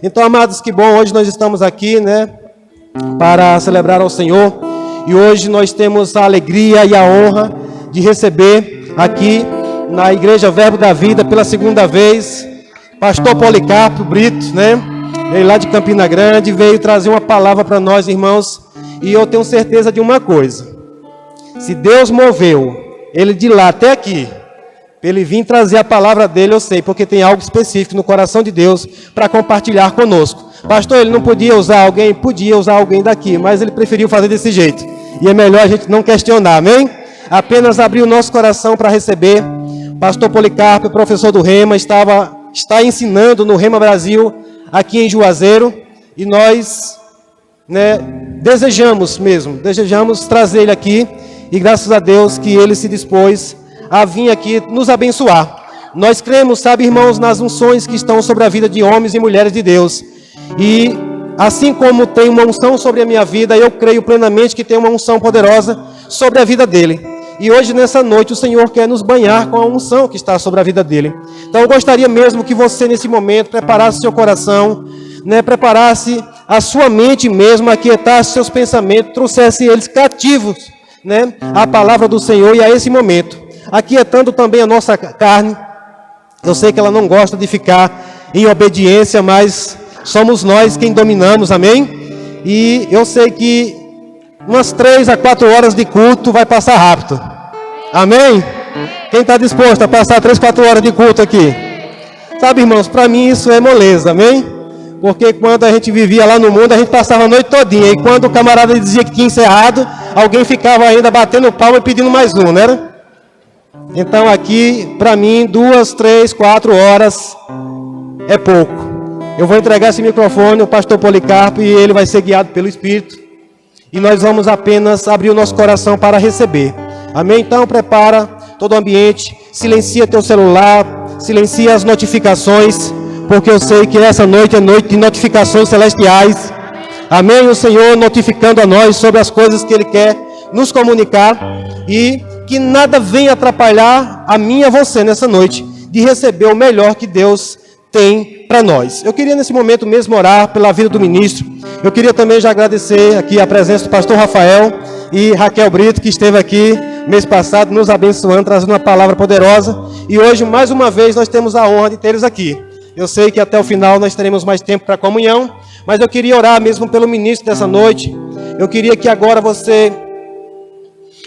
Então, amados, que bom, hoje nós estamos aqui, né, para celebrar ao Senhor. E hoje nós temos a alegria e a honra de receber aqui na Igreja Verbo da Vida, pela segunda vez, pastor Policarpo Brito, né? Veio lá de Campina Grande, veio trazer uma palavra para nós, irmãos. E eu tenho certeza de uma coisa: se Deus moveu ele de lá até aqui, para ele vir trazer a palavra dele, eu sei, porque tem algo específico no coração de Deus para compartilhar conosco. Pastor, ele não podia usar alguém? Podia usar alguém daqui, mas ele preferiu fazer desse jeito. E é melhor a gente não questionar, amém? Apenas abrir o nosso coração para receber. Pastor Policarpo, professor do Rema, está ensinando no Rema Brasil, aqui em Juazeiro. E nós, né, desejamos trazer ele aqui. E graças a Deus que ele se dispôs a vir aqui nos abençoar. Nós cremos, sabe, irmãos, nas unções que estão sobre a vida de homens e mulheres de Deus. E assim como tem uma unção sobre a minha vida, eu creio plenamente que tem uma unção poderosa sobre a vida dele. E hoje, nessa noite, o Senhor quer nos banhar com a unção que está sobre a vida dele. Então eu gostaria mesmo que você, nesse momento, preparasse seu coração, né, preparasse a sua mente mesmo, aquietasse seus pensamentos, trouxesse eles cativos, né, à palavra do Senhor e a esse momento. Aquietando também a nossa carne. Eu sei que ela não gosta de ficar em obediência, mas somos nós quem dominamos, amém? E eu sei que umas 3 a 4 horas de culto vai passar rápido, amém? Quem está disposto a passar 3, 4 horas de culto aqui? Sabe, irmãos, para mim isso é moleza, amém? Porque quando a gente vivia lá no mundo, a gente passava a noite todinha, e quando o camarada dizia que tinha encerrado, alguém ficava ainda batendo palma e pedindo mais um, não era? Então aqui, para mim, 2, 3, 4 horas é pouco. Eu vou entregar esse microfone ao pastor Policarpo e ele vai ser guiado pelo Espírito. E nós vamos apenas abrir o nosso coração para receber. Amém? Então prepara todo o ambiente, silencia teu celular, silencia as notificações, porque eu sei que essa noite é noite de notificações celestiais. Amém? O Senhor notificando a nós sobre as coisas que Ele quer nos comunicar e que nada venha atrapalhar a mim e a você nessa noite de receber o melhor que Deus tem para nós. Eu queria nesse momento mesmo orar pela vida do ministro. Eu queria também já agradecer aqui a presença do pastor Rafael e Raquel Brito, que esteve aqui mês passado nos abençoando, trazendo uma palavra poderosa. E hoje, mais uma vez, nós temos a honra de tê-los aqui. Eu sei que até o final nós teremos mais tempo para comunhão, mas eu queria orar mesmo pelo ministro dessa noite. Eu queria que agora você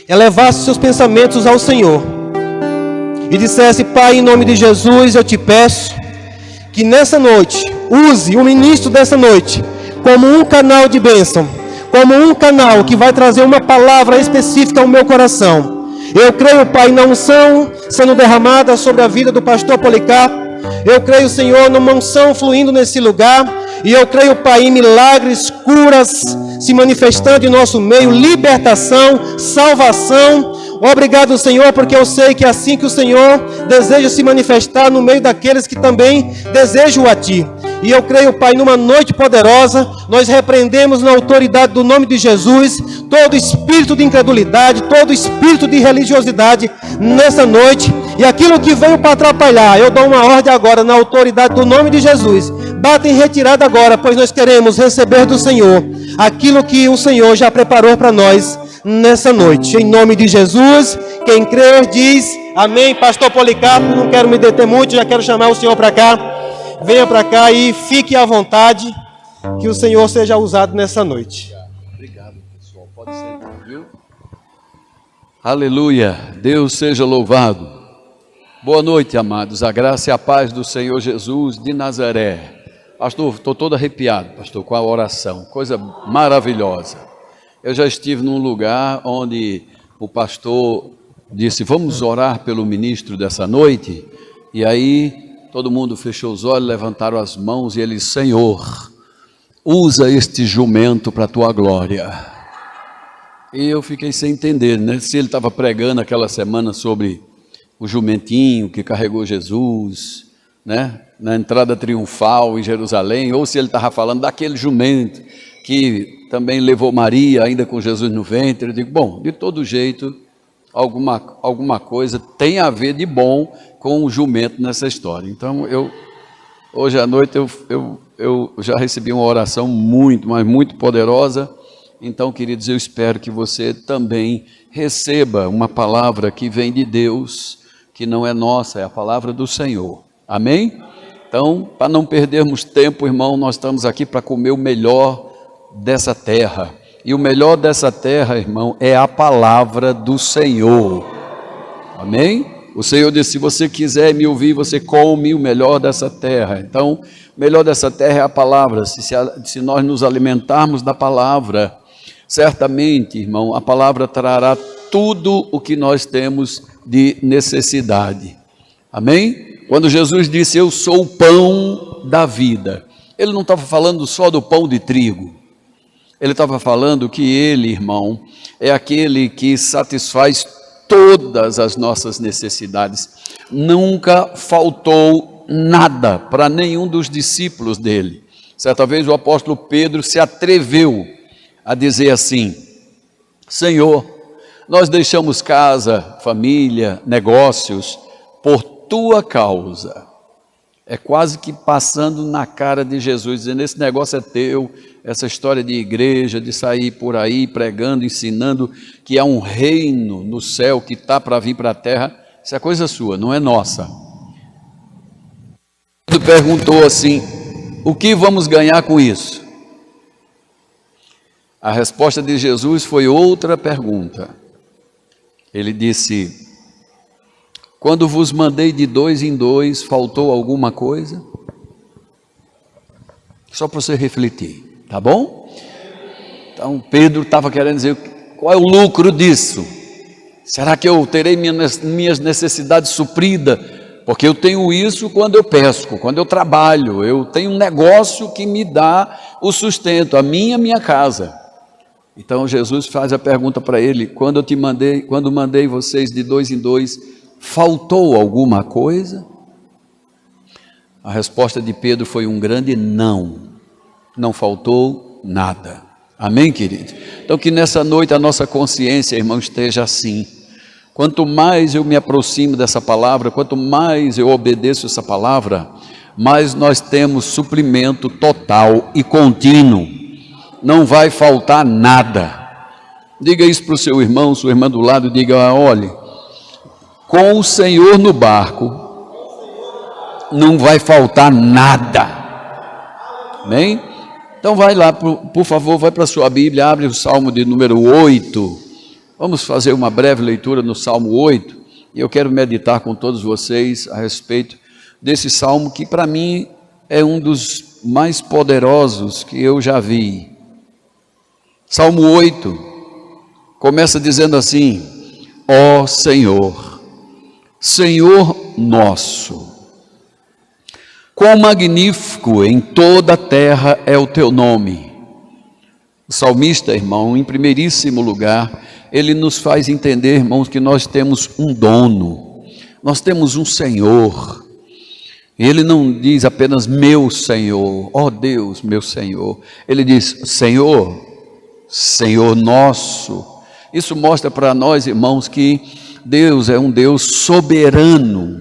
elevasse seus pensamentos ao Senhor e dissesse: Pai, em nome de Jesus, eu te peço que nessa noite, use o ministro dessa noite como um canal de bênção, como um canal que vai trazer uma palavra específica ao meu coração. Eu creio, Pai, na unção sendo derramada sobre a vida do pastor Policarpo. Eu creio, Senhor, numa unção fluindo nesse lugar. E eu creio, Pai, em milagres, curas se manifestando em nosso meio, libertação, salvação. Obrigado, Senhor, porque eu sei que assim que o Senhor deseja se manifestar no meio daqueles que também desejam a Ti. E eu creio, Pai, numa noite poderosa, nós repreendemos na autoridade do nome de Jesus todo espírito de incredulidade, todo espírito de religiosidade nessa noite. E aquilo que veio para atrapalhar, eu dou uma ordem agora na autoridade do nome de Jesus. Bata em retirada agora, pois nós queremos receber do Senhor aquilo que o Senhor já preparou para nós nessa noite. Em nome de Jesus, quem crer diz amém. Pastor Policarpo, não quero me deter muito, já quero chamar o Senhor para cá. Venha para cá e fique à vontade, que o Senhor seja usado nessa noite. Obrigado, pessoal. Pode sentar, viu? Aleluia. Deus seja louvado. Boa noite, amados. A graça e a paz do Senhor Jesus de Nazaré. Pastor, estou todo arrepiado, pastor, com a oração. Coisa maravilhosa. Eu já estive num lugar onde o pastor disse: vamos orar pelo ministro dessa noite. E aí todo mundo fechou os olhos, levantaram as mãos e ele: Senhor, usa este jumento para a tua glória. E eu fiquei sem entender, né? Se ele estava pregando aquela semana sobre o jumentinho que carregou Jesus, né, na entrada triunfal em Jerusalém, ou se ele estava falando daquele jumento que também levou Maria, ainda com Jesus no ventre. Eu digo, bom, de todo jeito, alguma coisa tem a ver de bom com o jumento nessa história. Então, hoje à noite, eu eu já recebi uma oração muito, mas muito poderosa. Então, queridos, eu espero que você também receba uma palavra que vem de Deus, que não é nossa, é a palavra do Senhor. Amém? Então, para não perdermos tempo, irmão, nós estamos aqui para comer o melhor dessa terra. E o melhor dessa terra, irmão, é a palavra do Senhor. Amém? O Senhor disse, se você quiser me ouvir, você come o melhor dessa terra. Então, o melhor dessa terra é a palavra. Se nós nos alimentarmos da palavra, certamente, irmão, a palavra trará tudo o que nós temos de necessidade. Amém? Quando Jesus disse, eu sou o pão da vida, ele não estava falando só do pão de trigo. Ele estava falando que ele, irmão, é aquele que satisfaz todas as nossas necessidades. Nunca faltou nada para nenhum dos discípulos dele. Certa vez o apóstolo Pedro se atreveu a dizer assim, Senhor, nós deixamos casa, família, negócios, por tua causa. É quase que passando na cara de Jesus, dizendo, esse negócio é teu, essa história de igreja, de sair por aí pregando, ensinando que há um reino no céu que está para vir para a terra, isso é coisa sua, não é nossa. Ele perguntou assim, o que vamos ganhar com isso? A resposta de Jesus foi outra pergunta. Ele disse, quando vos mandei de 2 em 2, faltou alguma coisa? Só para você refletir, tá bom? Então Pedro estava querendo dizer, qual é o lucro disso? Será que eu terei minhas necessidades supridas? Porque eu tenho isso quando eu pesco, quando eu trabalho, eu tenho um negócio que me dá o sustento, a minha casa. Então Jesus faz a pergunta para ele, quando mandei vocês de 2 em 2, faltou alguma coisa? A resposta de Pedro foi um grande não, não faltou nada. Amém, querido? Então que nessa noite a nossa consciência, irmão, esteja assim. Quanto mais eu me aproximo dessa palavra, quanto mais eu obedeço essa palavra, mais nós temos suprimento total e contínuo. Não vai faltar nada. Diga isso para o seu irmão, sua irmã do lado, diga, olhe, com o Senhor no barco, não vai faltar nada. Amém? Então vai lá, por favor, vai para a sua Bíblia, abre o Salmo de número 8. Vamos fazer uma breve leitura no Salmo 8. E eu quero meditar com todos vocês a respeito desse Salmo que para mim é um dos mais poderosos que eu já vi. Salmo 8, começa dizendo assim, ó Senhor, Senhor nosso, quão magnífico em toda a terra é o teu nome. O salmista, irmão, em primeiríssimo lugar, ele nos faz entender, irmãos, que nós temos um dono, nós temos um Senhor. Ele não diz apenas meu Senhor, ó Deus, meu Senhor. Ele diz Senhor, Senhor nosso. Isso mostra para nós, irmãos, que Deus é um Deus soberano.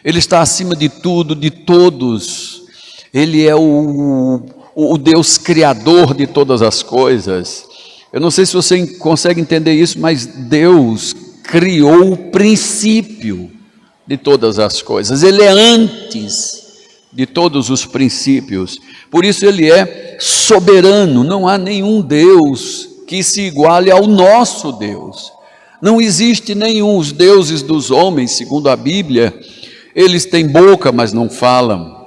Ele está acima de tudo, de todos. Ele é o Deus criador de todas as coisas. Eu não sei se você consegue entender isso, mas Deus criou o princípio de todas as coisas. Ele é antes de todos os princípios. Por isso ele é soberano. Não há nenhum Deus que se iguale ao nosso Deus. Não existe nenhum. Os deuses dos homens, segundo a Bíblia, eles têm boca, mas não falam.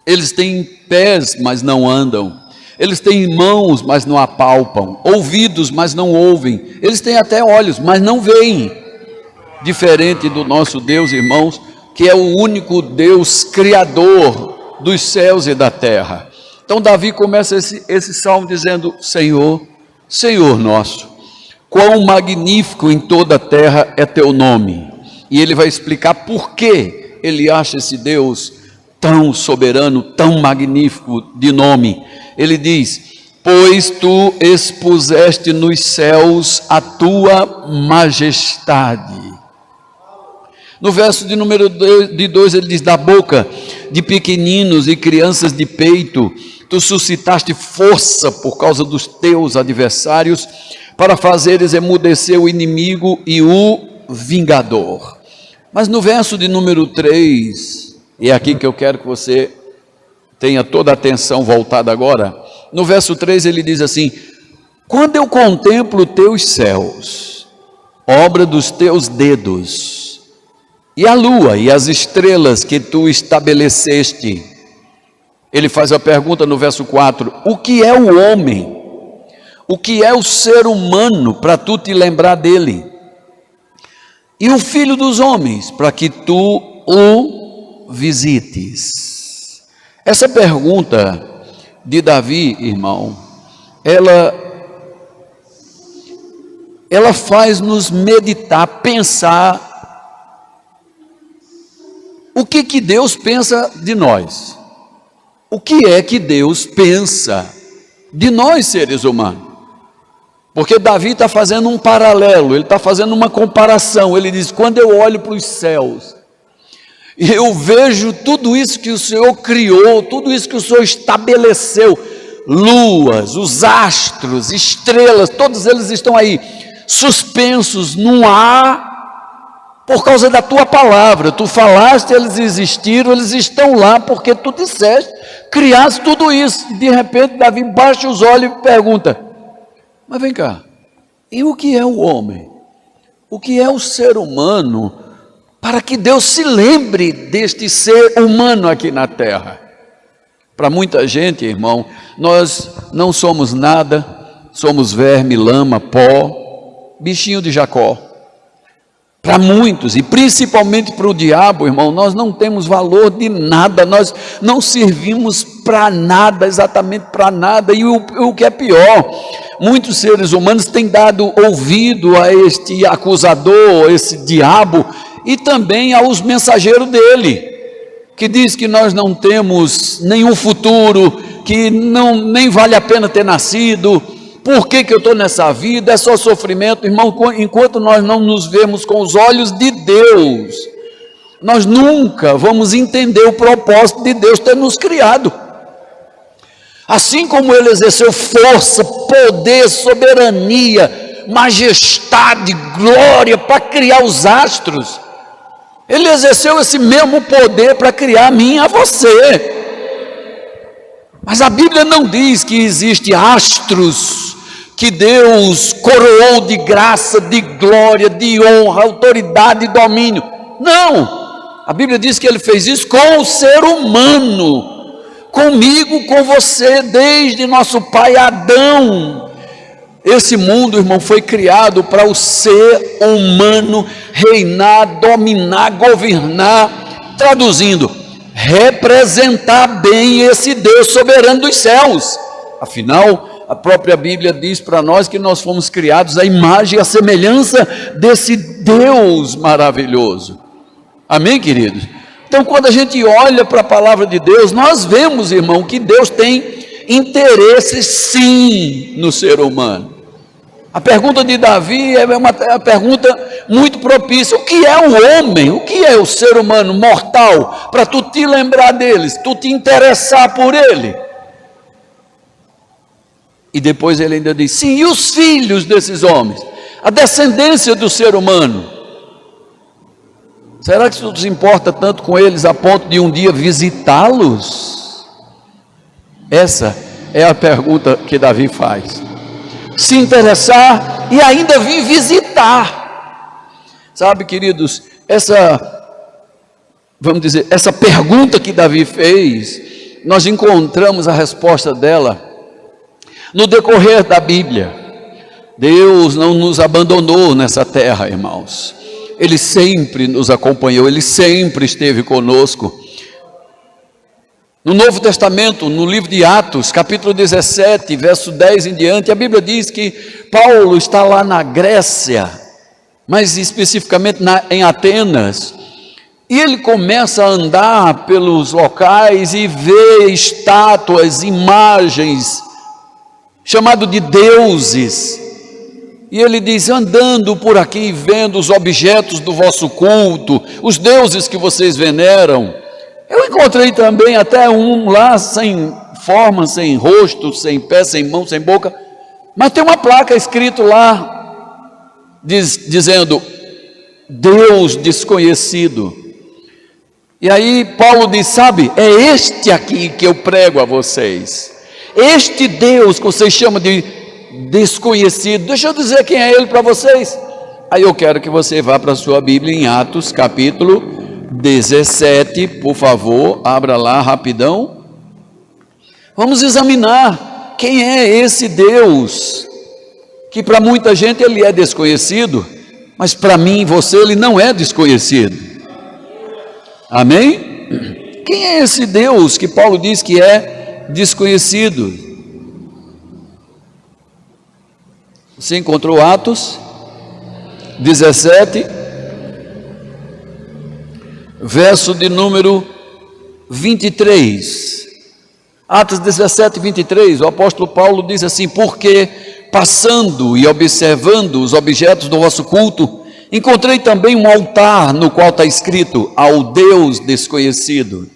Eles têm pés, mas não andam. Eles têm mãos, mas não apalpam. Ouvidos, mas não ouvem. Eles têm até olhos, mas não veem. Diferente do nosso Deus, irmãos, que é o único Deus criador dos céus e da terra. Então Davi começa esse salmo dizendo, Senhor, Senhor nosso, quão magnífico em toda a terra é teu nome. E ele vai explicar por que ele acha esse Deus tão soberano, tão magnífico de nome. Ele diz, pois tu expuseste nos céus a tua majestade. No verso de número 2 ele diz, da boca de pequeninos e crianças de peito. Tu suscitaste força por causa dos teus adversários, para fazeres emudecer o inimigo e o vingador. Mas no verso de número 3, e é aqui que eu quero que você tenha toda a atenção voltada agora, no verso 3 ele diz assim: quando eu contemplo teus céus, obra dos teus dedos, e a lua e as estrelas que tu estabeleceste. Ele faz a pergunta no verso 4, o que é o homem? O que é o ser humano para tu te lembrar dele? E o filho dos homens para que tu o visites? Essa pergunta de Davi, irmão, ela faz-nos meditar, pensar o que Deus pensa de nós. O que é que Deus pensa de nós, seres humanos? Porque Davi está fazendo um paralelo, ele está fazendo uma comparação. Ele diz, quando eu olho para os céus, e eu vejo tudo isso que o Senhor criou, tudo isso que o Senhor estabeleceu, luas, os astros, estrelas, todos eles estão aí, suspensos no ar, por causa da tua palavra. Tu falaste, eles existiram, eles estão lá, porque tu disseste, criaste tudo isso. De repente, Davi baixa os olhos e pergunta, mas vem cá, e o que é o homem? O que é o ser humano, para que Deus se lembre deste ser humano aqui na terra? Para muita gente, irmão, nós não somos nada, somos verme, lama, pó, bichinho de Jacó. Para muitos, e principalmente para o diabo, irmão, nós não temos valor de nada, nós não servimos para nada, exatamente para nada. E o que é pior, muitos seres humanos têm dado ouvido a este acusador, esse diabo, e também aos mensageiros dele, que diz que nós não temos nenhum futuro, que nem vale a pena ter nascido. Por que eu estou nessa vida? É só sofrimento, irmão. Enquanto nós não nos vemos com os olhos de Deus, nós nunca vamos entender o propósito de Deus ter nos criado. Assim como Ele exerceu força, poder, soberania, majestade, glória para criar os astros, Ele exerceu esse mesmo poder para criar a mim e a você. Mas a Bíblia não diz que existe astros que Deus coroou de graça, de glória, de honra, autoridade e domínio. Não, a Bíblia diz que Ele fez isso com o ser humano, comigo, com você, desde nosso pai Adão. Esse mundo, irmão, foi criado para o ser humano reinar, dominar, governar, traduzindo, representar bem esse Deus soberano dos céus. Afinal, a própria Bíblia diz para nós que nós fomos criados à imagem e à semelhança desse Deus maravilhoso. Amém, queridos? Então, quando a gente olha para a palavra de Deus, nós vemos, irmão, que Deus tem interesse sim no ser humano. A pergunta de Davi é uma pergunta muito propícia. O que é o homem? O que é o ser humano mortal? Para tu te lembrar deles, tu te interessar por ele. E depois ele ainda diz, sim, e os filhos desses homens? A descendência do ser humano? Será que tu se importa tanto com eles a ponto de um dia visitá-los? Essa é a pergunta que Davi faz. Se interessar e ainda vir visitar. Sabe, queridos, vamos dizer, essa pergunta que Davi fez, nós encontramos a resposta dela no decorrer da Bíblia. Deus não nos abandonou nessa terra, irmãos. Ele sempre nos acompanhou, Ele sempre esteve conosco. No Novo Testamento, no livro de Atos, capítulo 17, verso 10 em diante, a Bíblia diz que Paulo está lá na Grécia, mais especificamente em Atenas, e ele começa a andar pelos locais e vê estátuas, imagens, chamado de deuses, e ele diz, andando por aqui, vendo os objetos do vosso culto, os deuses que vocês veneram, Eu encontrei também até um lá sem forma, sem rosto, sem pé, sem mão, sem boca, mas tem uma placa escrito lá, dizendo, Deus desconhecido. E aí Paulo diz, sabe, é este aqui que eu prego a vocês, este Deus que vocês chamam de desconhecido, deixa eu dizer quem é ele para vocês. Aí eu quero que você vá para a sua Bíblia em Atos capítulo 17, por favor, abra lá rapidão. Vamos examinar quem é esse Deus, que para muita gente ele é desconhecido, mas para mim e você ele não é desconhecido. Amém? Quem é esse Deus que Paulo diz que é desconhecido? Você encontrou Atos 17, verso de número 23. Atos 17, 23, o apóstolo Paulo diz assim, porque passando e observando os objetos do vosso culto, encontrei também um altar no qual está escrito, ao Deus desconhecido,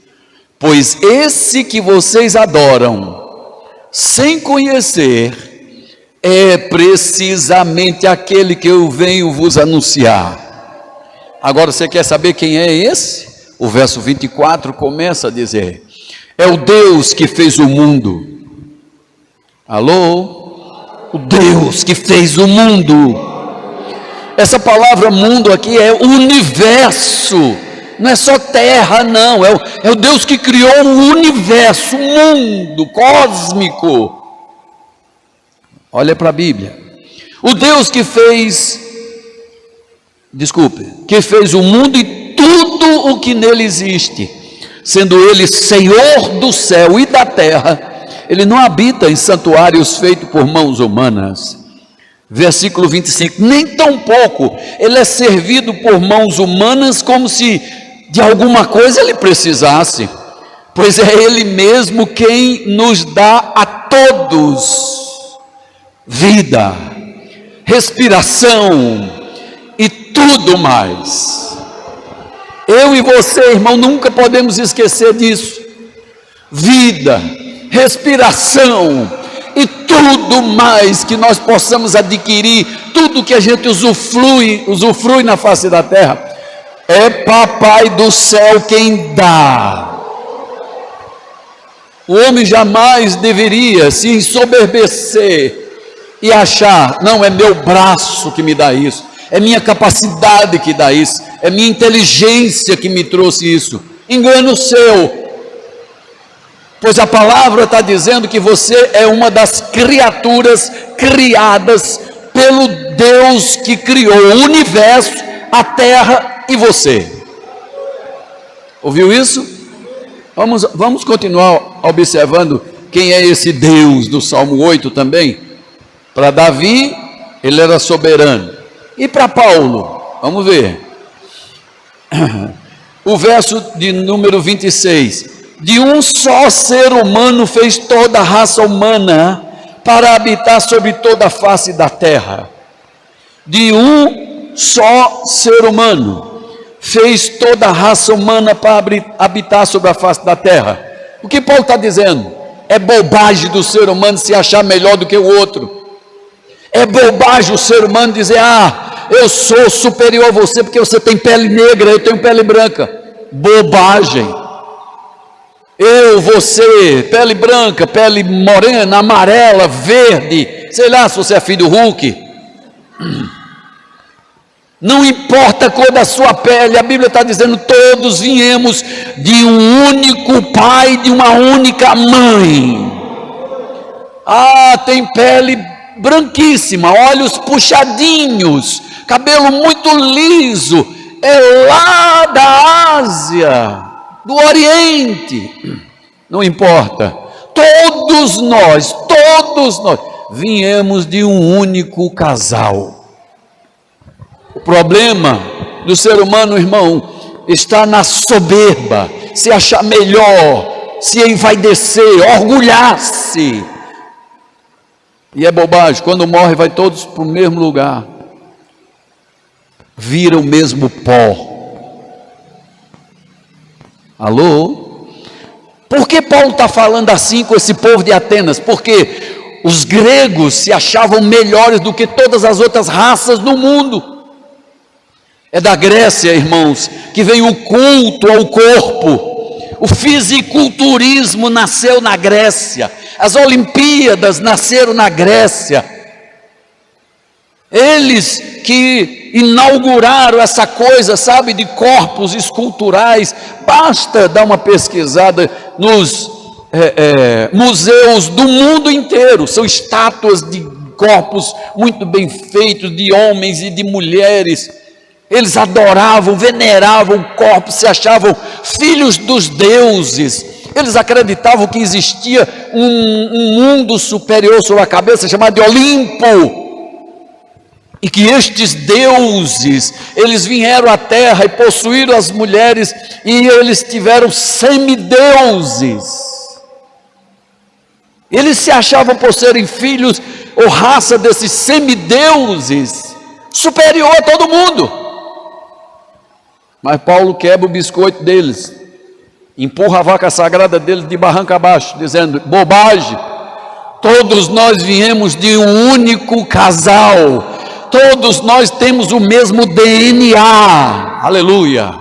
pois esse que vocês adoram, sem conhecer, é precisamente aquele que eu venho vos anunciar. Agora você quer saber quem é esse? O verso 24 começa a dizer, é o Deus que fez o mundo. Alô? O Deus que fez o mundo. Essa palavra mundo aqui é universo, não é só terra não, é o Deus que criou o universo, o mundo cósmico. Olha para a Bíblia, o Deus que fez o mundo e tudo o que nele existe, sendo ele Senhor do céu e da terra, ele não habita em santuários feitos por mãos humanas. Versículo 25, nem tampouco ele é servido por mãos humanas como se de alguma coisa ele precisasse, pois é ele mesmo quem nos dá a todos vida, respiração e tudo mais. Eu e você, irmão, nunca podemos esquecer disso. Vida, respiração e tudo mais que nós possamos adquirir, tudo que a gente usufrui na face da terra, é Papai do céu quem dá. O homem jamais deveria se ensoberbecer e achar, não, é meu braço que me dá isso, é minha capacidade que dá isso, é minha inteligência que me trouxe isso. Engano seu, pois a palavra está dizendo que você é uma das criaturas criadas pelo Deus que criou o universo, a terra e você. Ouviu isso? Vamos continuar observando quem é esse Deus do Salmo 8 também. Para Davi, ele era soberano. E para Paulo, vamos ver. O verso de número 26. De um só ser humano fez toda a raça humana para habitar sobre toda a face da terra. De um só ser humano fez toda a raça humana para habitar sobre a face da terra. O que Paulo está dizendo? É bobagem do ser humano se achar melhor do que o outro. É bobagem o ser humano dizer, eu sou superior a você porque você tem pele negra, eu tenho pele branca. Bobagem. Você, pele branca, pele morena, amarela, verde, sei lá se você é filho do Hulk. Não importa a cor da sua pele, a Bíblia está dizendo, todos viemos de um único pai, de uma única mãe. Tem pele branquíssima, olhos puxadinhos, cabelo muito liso, é lá da Ásia, do Oriente, não importa, todos nós viemos de um único casal. O problema do ser humano, irmão, está na soberba, se achar melhor, se envaidecer, orgulhar-se. E é bobagem, quando morre vai todos para o mesmo lugar, vira o mesmo pó. Alô? Por que Paulo está falando assim com esse povo de Atenas? Porque os gregos se achavam melhores do que todas as outras raças no mundo. É da Grécia, irmãos, que vem o culto ao corpo. O fisiculturismo nasceu na Grécia. As Olimpíadas nasceram na Grécia. Eles que inauguraram essa coisa, sabe, de corpos esculturais. Basta dar uma pesquisada nos museus do mundo inteiro. São estátuas de corpos muito bem feitos, de homens e de mulheres. Eles adoravam, veneravam o corpo, se achavam filhos dos deuses. Eles acreditavam que existia um mundo superior sobre a cabeça, chamado de Olimpo. E que estes deuses, eles vieram à terra e possuíram as mulheres, e eles tiveram semideuses. Eles se achavam, por serem filhos ou raça desses semideuses, superior a todo mundo. Mas Paulo quebra o biscoito deles, empurra a vaca sagrada deles de barranca abaixo, dizendo: bobagem, todos nós viemos de um único casal, todos nós temos o mesmo DNA, aleluia.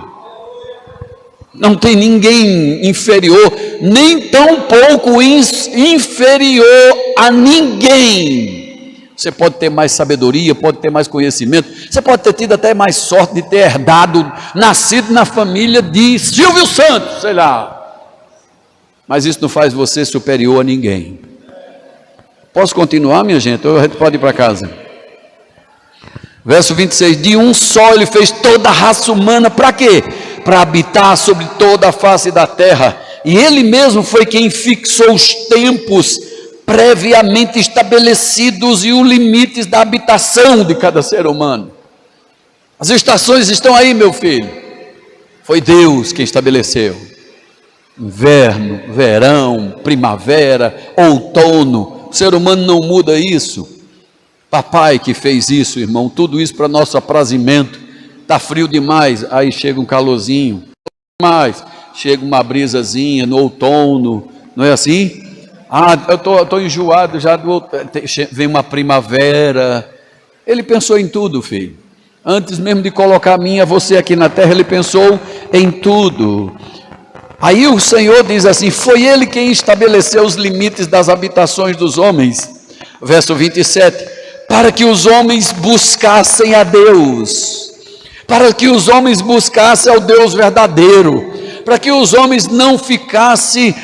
Não tem ninguém inferior, nem tão pouco inferior a ninguém. Você pode ter mais sabedoria, pode ter mais conhecimento, você pode ter tido até mais sorte de ter herdado, nascido na família de Silvio Santos, sei lá. Mas isso não faz você superior a ninguém. Posso continuar, minha gente? Ou a gente pode ir para casa? Verso 26, de um só ele fez toda a raça humana, para quê? Para habitar sobre toda a face da terra, e ele mesmo foi quem fixou os tempos previamente estabelecidos e os limites da habitação de cada ser humano. As estações estão aí, meu filho, foi Deus quem estabeleceu: inverno, verão, primavera, outono. O ser humano não muda isso. Papai que fez isso, irmão, tudo isso para nosso aprazimento. Está frio demais, aí chega um calorzinho, mais chega uma brisazinha no outono, não é assim? Eu estou enjoado já, vem uma primavera. Ele pensou em tudo, filho. Antes mesmo de colocar você aqui na terra, ele pensou em tudo. Aí o Senhor diz assim: foi ele quem estabeleceu os limites das habitações dos homens. Verso 27, para que os homens buscassem a Deus, para que os homens buscassem ao Deus verdadeiro, para que os homens não ficassem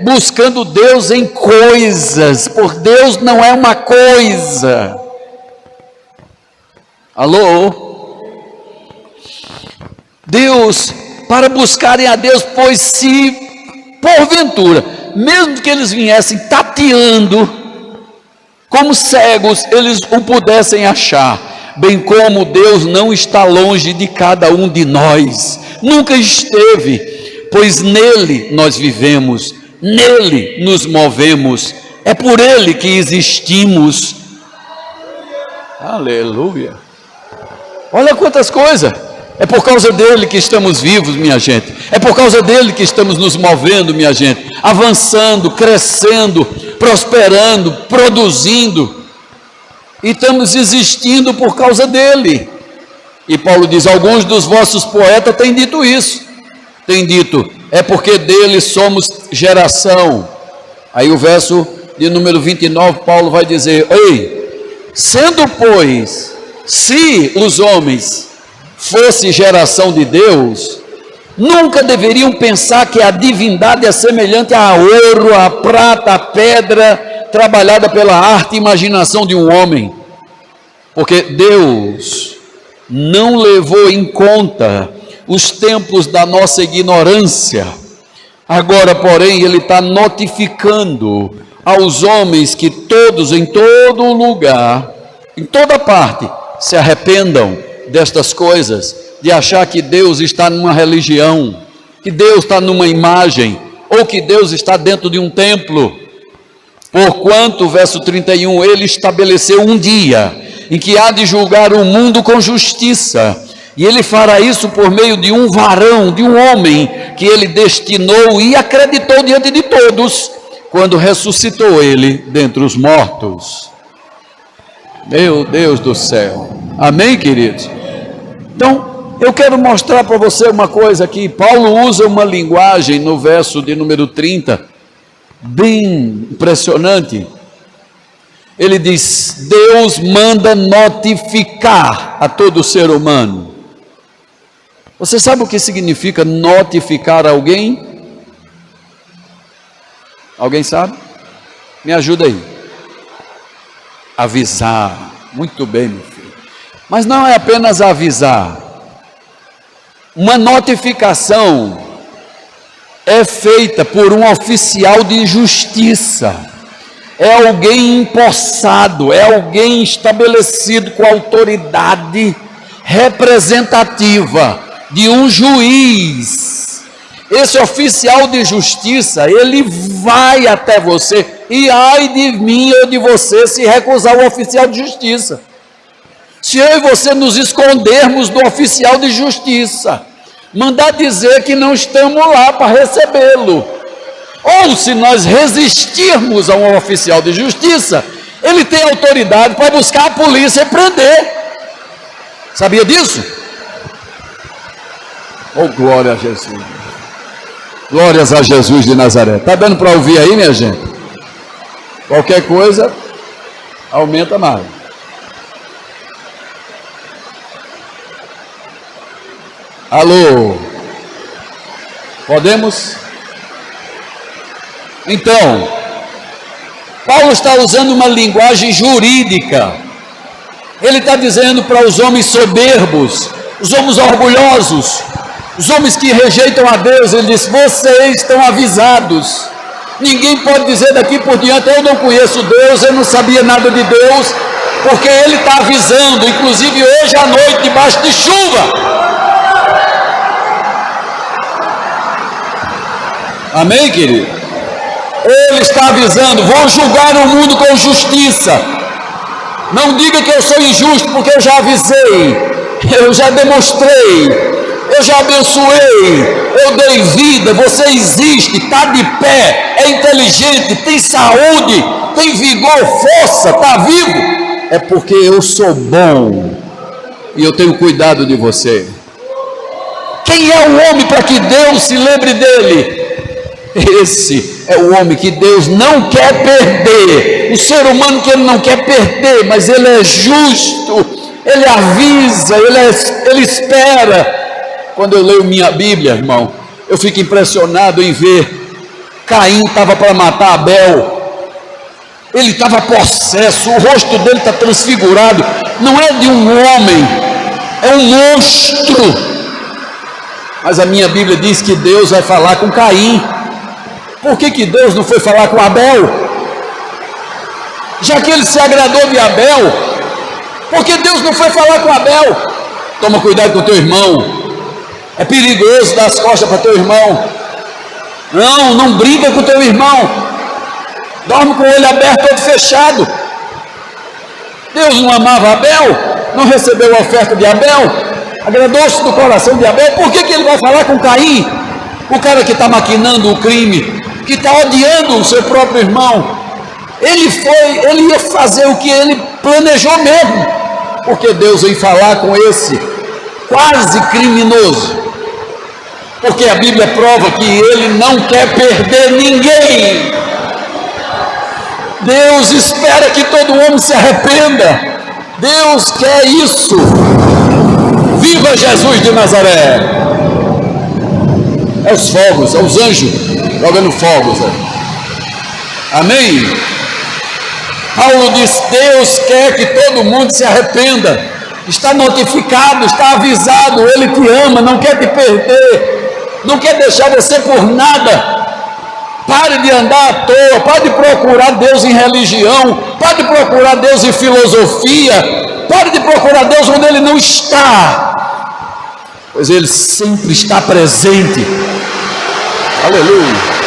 buscando Deus em coisas, porque Deus não é uma coisa. Alô? Deus, para buscarem a Deus, pois se porventura, mesmo que eles viessem tateando, como cegos, eles o pudessem achar, bem como Deus não está longe de cada um de nós, nunca esteve, pois nele nós vivemos, nele nos movemos, é por ele que existimos. Aleluia. Olha quantas coisas. É por causa dele que estamos vivos, minha gente. É por causa dele que estamos nos movendo, minha gente, avançando, crescendo, prosperando, produzindo, e estamos existindo por causa dele. E Paulo diz: alguns dos vossos poetas têm dito isso, têm dito: é porque dele somos geração. Aí o verso de número 29, Paulo vai dizer: ei, sendo pois, se os homens fossem geração de Deus, nunca deveriam pensar que a divindade é semelhante a ouro, a prata, a pedra, trabalhada pela arte e imaginação de um homem, porque Deus não levou em conta os tempos da nossa ignorância. Agora, porém, ele está notificando aos homens que todos, em todo lugar, em toda parte, se arrependam destas coisas, de achar que Deus está numa religião, que Deus está numa imagem, ou que Deus está dentro de um templo. Porquanto, verso 31, ele estabeleceu um dia em que há de julgar o mundo com justiça, e ele fará isso por meio de um varão, de um homem, que ele destinou e acreditou diante de todos, quando ressuscitou ele dentre os mortos. Meu Deus do céu. Amém, queridos? Então, eu quero mostrar para você uma coisa aqui. Paulo usa uma linguagem no verso de número 30, bem impressionante. Ele diz: Deus manda notificar a todo ser humano. Você sabe o que significa notificar alguém? Alguém sabe? Me ajuda aí. Avisar. Muito bem, meu filho. Mas não é apenas avisar. Uma notificação é feita por um oficial de justiça. É alguém empossado, é alguém estabelecido com autoridade representativa de um juiz. Esse oficial de justiça, ele vai até você, e ai de mim ou de você se recusar o oficial de justiça. Se eu e você nos escondermos do oficial de justiça, mandar dizer que não estamos lá para recebê-lo, ou se nós resistirmos a um oficial de justiça, ele tem autoridade para buscar a polícia e prender. Sabia disso? Oh, glória a Jesus. Glórias a Jesus de Nazaré. Está dando para ouvir aí, minha gente? Qualquer coisa, aumenta mais. Alô? Podemos? Então, Paulo está usando uma linguagem jurídica. Ele está dizendo para os homens soberbos, os homens orgulhosos, os homens que rejeitam a Deus, ele diz: vocês estão avisados. Ninguém pode dizer daqui por diante: eu não conheço Deus, eu não sabia nada de Deus, porque ele está avisando, inclusive hoje à noite, debaixo de chuva. Amém, querido? Ele está avisando: vou julgar o mundo com justiça. Não diga que eu sou injusto, porque eu já avisei, eu já demonstrei, eu já abençoei, eu dei vida, você existe, está de pé, é inteligente, tem saúde, tem vigor, força, está vivo. É porque eu sou bom e eu tenho cuidado de você. Quem é o homem para que Deus se lembre dele? Esse é o homem que Deus não quer perder, o ser humano que ele não quer perder, mas ele é justo, ele avisa, ele espera. Quando eu leio minha Bíblia, irmão, eu fico impressionado em ver Caim estava para matar Abel, ele estava possesso, o rosto dele está transfigurado, não é de um homem, é um monstro. Mas a minha Bíblia diz que Deus vai falar com Caim. Por que Deus não foi falar com Abel? Já que ele se agradou de Abel, por que Deus não foi falar com Abel? Toma cuidado com o teu irmão, é perigoso dar as costas para teu irmão. Não brinca com o teu irmão, dorme com o olho aberto, todo fechado. Deus não amava Abel, não recebeu a oferta de Abel, agradou-se do coração de Abel. Por que ele vai falar com Caim? O cara que está maquinando o crime, que está odiando o seu próprio irmão, ele ia fazer o que ele planejou mesmo, porque Deus veio falar com esse quase criminoso, porque a Bíblia prova que ele não quer perder ninguém. Deus espera que todo homem se arrependa, Deus quer isso. Viva Jesus de Nazaré! É os fogos, é os anjos jogando fogos. Amém? Paulo diz: Deus quer que todo mundo se arrependa. Está notificado, está avisado. Ele te ama, não quer te perder, não quer deixar você por nada. Pare de andar à toa, pare de procurar Deus em religião, pare de procurar Deus em filosofia, pare de procurar Deus onde Ele não está, pois Ele sempre está presente. Aleluia.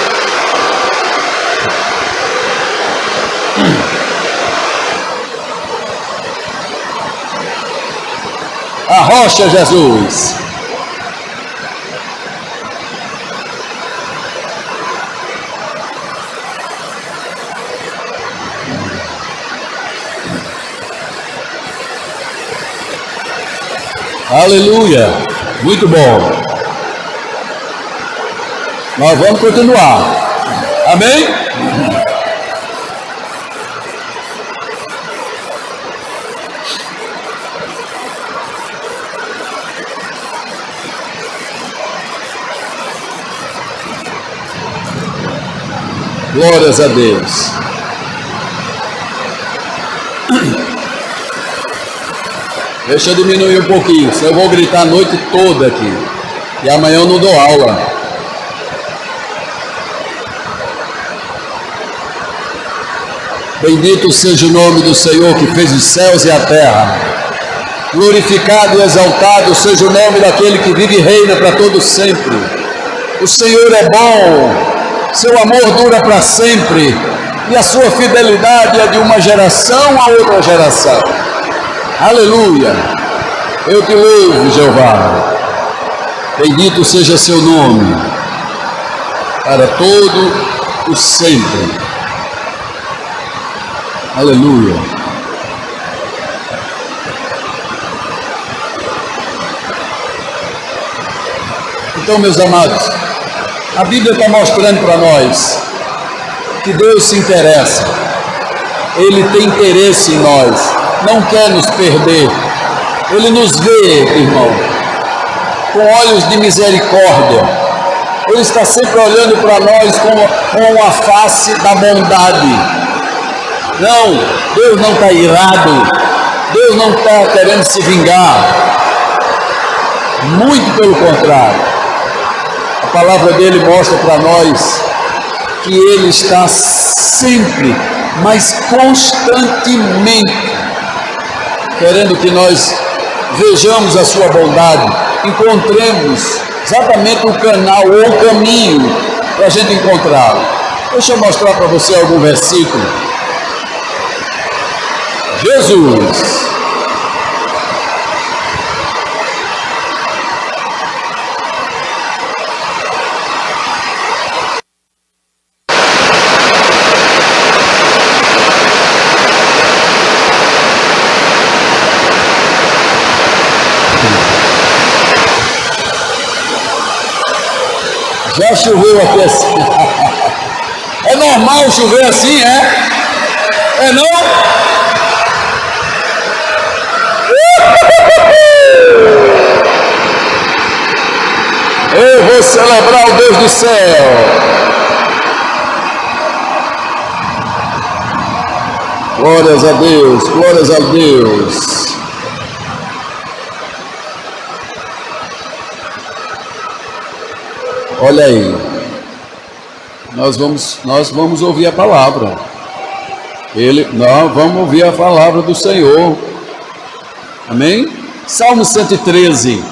A rocha Jesus. Aleluia. Muito bom. Nós vamos continuar. Amém? Glórias a Deus. Deixa eu diminuir um pouquinho, senão eu vou gritar a noite toda aqui. E amanhã eu não dou aula. Bendito seja o nome do Senhor que fez os céus e a terra. Glorificado e exaltado seja o nome daquele que vive e reina para todo sempre. O Senhor é bom. Seu amor dura para sempre, e a sua fidelidade é de uma geração a outra geração. Aleluia! Eu te louvo, Jeová. Bendito seja seu nome, para todo o sempre. Aleluia! Então, meus amados, a Bíblia está mostrando para nós que Deus se interessa, Ele tem interesse em nós, não quer nos perder, Ele nos vê, irmão, com olhos de misericórdia, Ele está sempre olhando para nós com a face da bondade. Não, Deus não está irado, Deus não está querendo se vingar, muito pelo contrário. A palavra dele mostra para nós que ele está sempre, mas constantemente, querendo que nós vejamos a sua bondade, encontremos exatamente o canal ou o caminho para a gente encontrá-lo. Deixa eu mostrar para você algum versículo. Jesus. Já choveu aqui assim. É normal chover assim, é? É não? Eu vou celebrar o Deus do céu. Glórias a Deus, glórias a Deus. Olha aí, nós vamos ouvir a palavra. Nós vamos ouvir a palavra do Senhor. Amém? Salmo 113.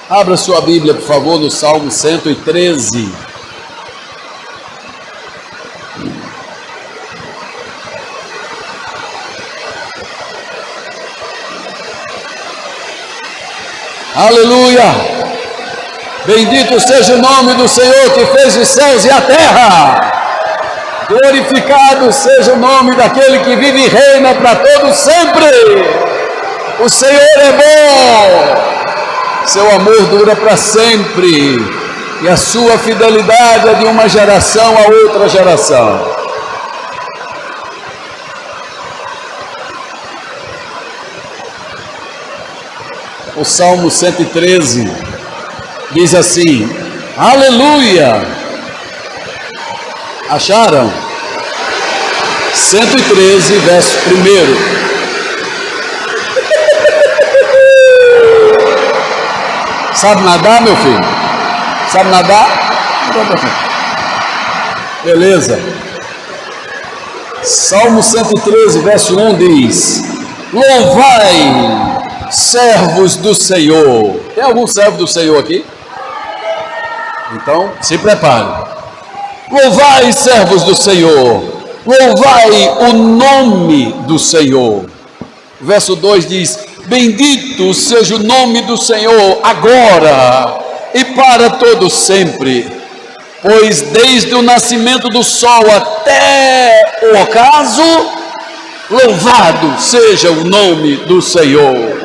Abra sua Bíblia, por favor, no Salmo 113. Aleluia! Bendito seja o nome do Senhor que fez os céus e a terra. Glorificado seja o nome daquele que vive e reina para todo sempre. O Senhor é bom. Seu amor dura para sempre. E a sua fidelidade é de uma geração a outra geração. O Salmo 113 diz assim: aleluia! Acharam? 113, verso 1. Sabe nadar, meu filho? Sabe nadar? Beleza. Salmo 113, verso 1 diz: louvai, servos do Senhor. Tem algum servo do Senhor aqui? Então, se prepare. Louvai, servos do Senhor, louvai o nome do Senhor. Verso 2 diz: bendito seja o nome do Senhor, agora e para todo sempre, pois desde o nascimento do sol até o ocaso, louvado seja o nome do Senhor.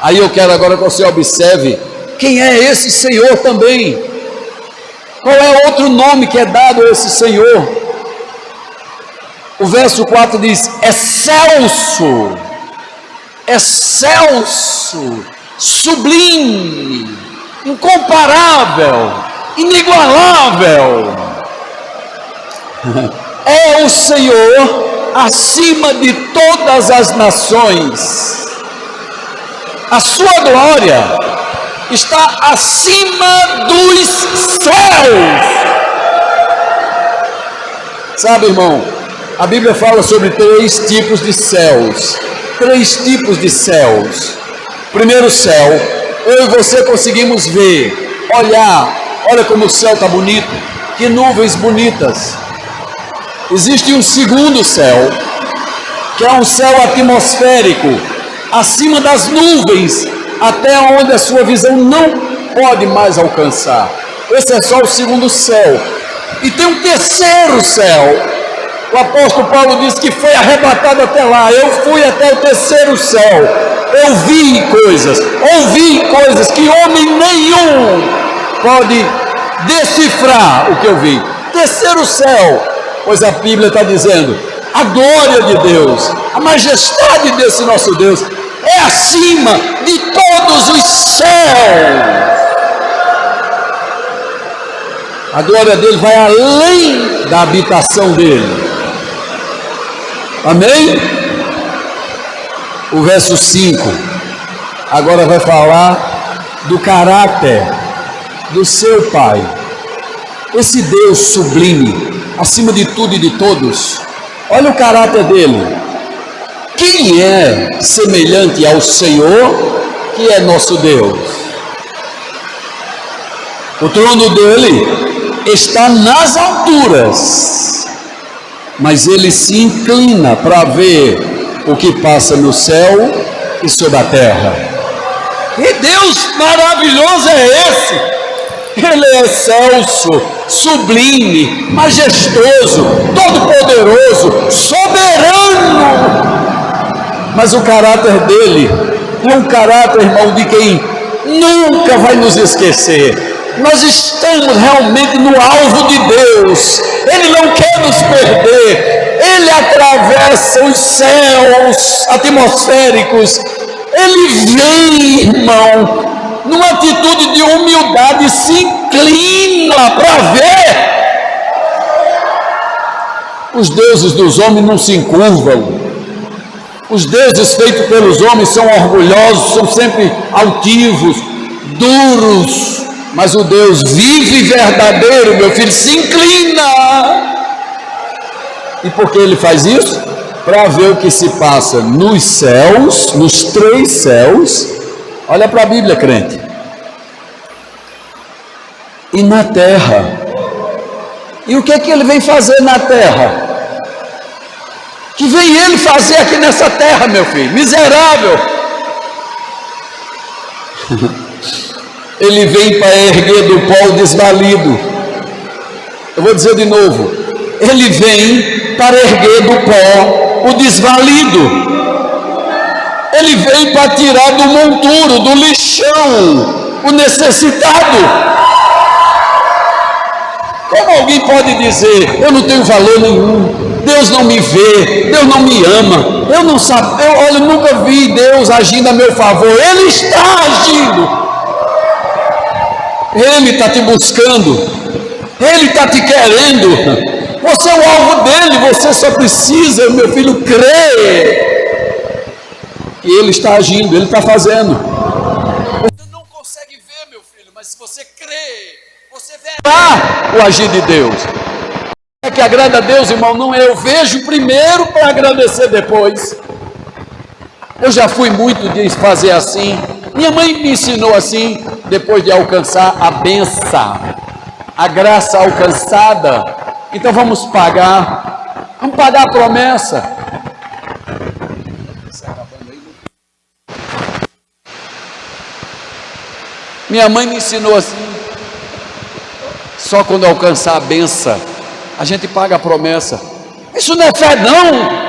Aí eu quero agora que você observe quem é esse Senhor também. Qual é outro nome que é dado a esse Senhor? O verso 4 diz: excelso, excelso, sublime, incomparável, inigualável. É o Senhor acima de todas as nações. A sua glória está acima dos céus. Sabe, irmão, a Bíblia fala sobre 3 tipos de céus. 3 tipos de céus. Primeiro céu, eu e você conseguimos ver, olhar, olha como o céu está bonito, que nuvens bonitas. Existe um segundo céu, que é um céu atmosférico, acima das nuvens, até onde a sua visão não pode mais alcançar. Esse é só o segundo céu. E tem um terceiro céu. O apóstolo Paulo diz que foi arrebatado até lá. Eu fui até o terceiro céu. Eu vi coisas, ouvi coisas que homem nenhum pode decifrar o que eu vi. Terceiro céu, pois a Bíblia está dizendo, a glória de Deus, a majestade desse nosso Deus é acima de todos os céus. A glória dele vai além da habitação dele. Amém? O verso 5 agora vai falar do caráter do seu Pai. Esse Deus sublime, acima de tudo e de todos. Olha o caráter dele. Quem é semelhante ao Senhor, que é nosso Deus? O trono dele está nas alturas, mas ele se inclina para ver o que passa no céu e sobre a terra. Que Deus maravilhoso é esse! Ele é excelso, sublime, majestoso, todo-poderoso, soberano. Mas o caráter dele é um caráter, irmão, de quem nunca vai nos esquecer. Nós estamos realmente no alvo de Deus. Ele não quer nos perder. Ele atravessa os céus atmosféricos. Ele vem, irmão, numa atitude de humildade, se inclina para ver. Os deuses dos homens não se encurvam. Os deuses feitos pelos homens são orgulhosos, são sempre altivos, duros. Mas o Deus vivo e verdadeiro, meu filho, se inclina. E por que ele faz isso? Para ver o que se passa nos céus, nos 3 céus. Olha para a Bíblia, crente. E na terra. E o que é que ele vem fazer na terra? Que vem ele fazer aqui nessa terra, meu filho? Miserável. Ele vem para erguer do pó o desvalido. Eu vou dizer de novo. Ele vem para erguer do pó o desvalido. Ele vem para tirar do monturo, do lixão, o necessitado. Como alguém pode dizer, eu não tenho valor nenhum, Deus não me vê, Deus não me ama, eu não sabe, eu nunca vi Deus agindo a meu favor. Ele está agindo. Ele está te buscando, Ele está te querendo. Você é o alvo dele, você só precisa, meu filho, crer. E ele está agindo, ele está fazendo. Você não consegue ver, meu filho, mas se você crer, você verá o agir de Deus. É que agrada a Deus, irmão, não é eu vejo primeiro para agradecer depois. Eu já fui muito de fazer assim. Minha mãe me ensinou assim, depois de alcançar a bênção, a graça alcançada. Então vamos pagar a promessa. Minha mãe me ensinou assim, só quando alcançar a bênção, a gente paga a promessa. Isso não é fé não.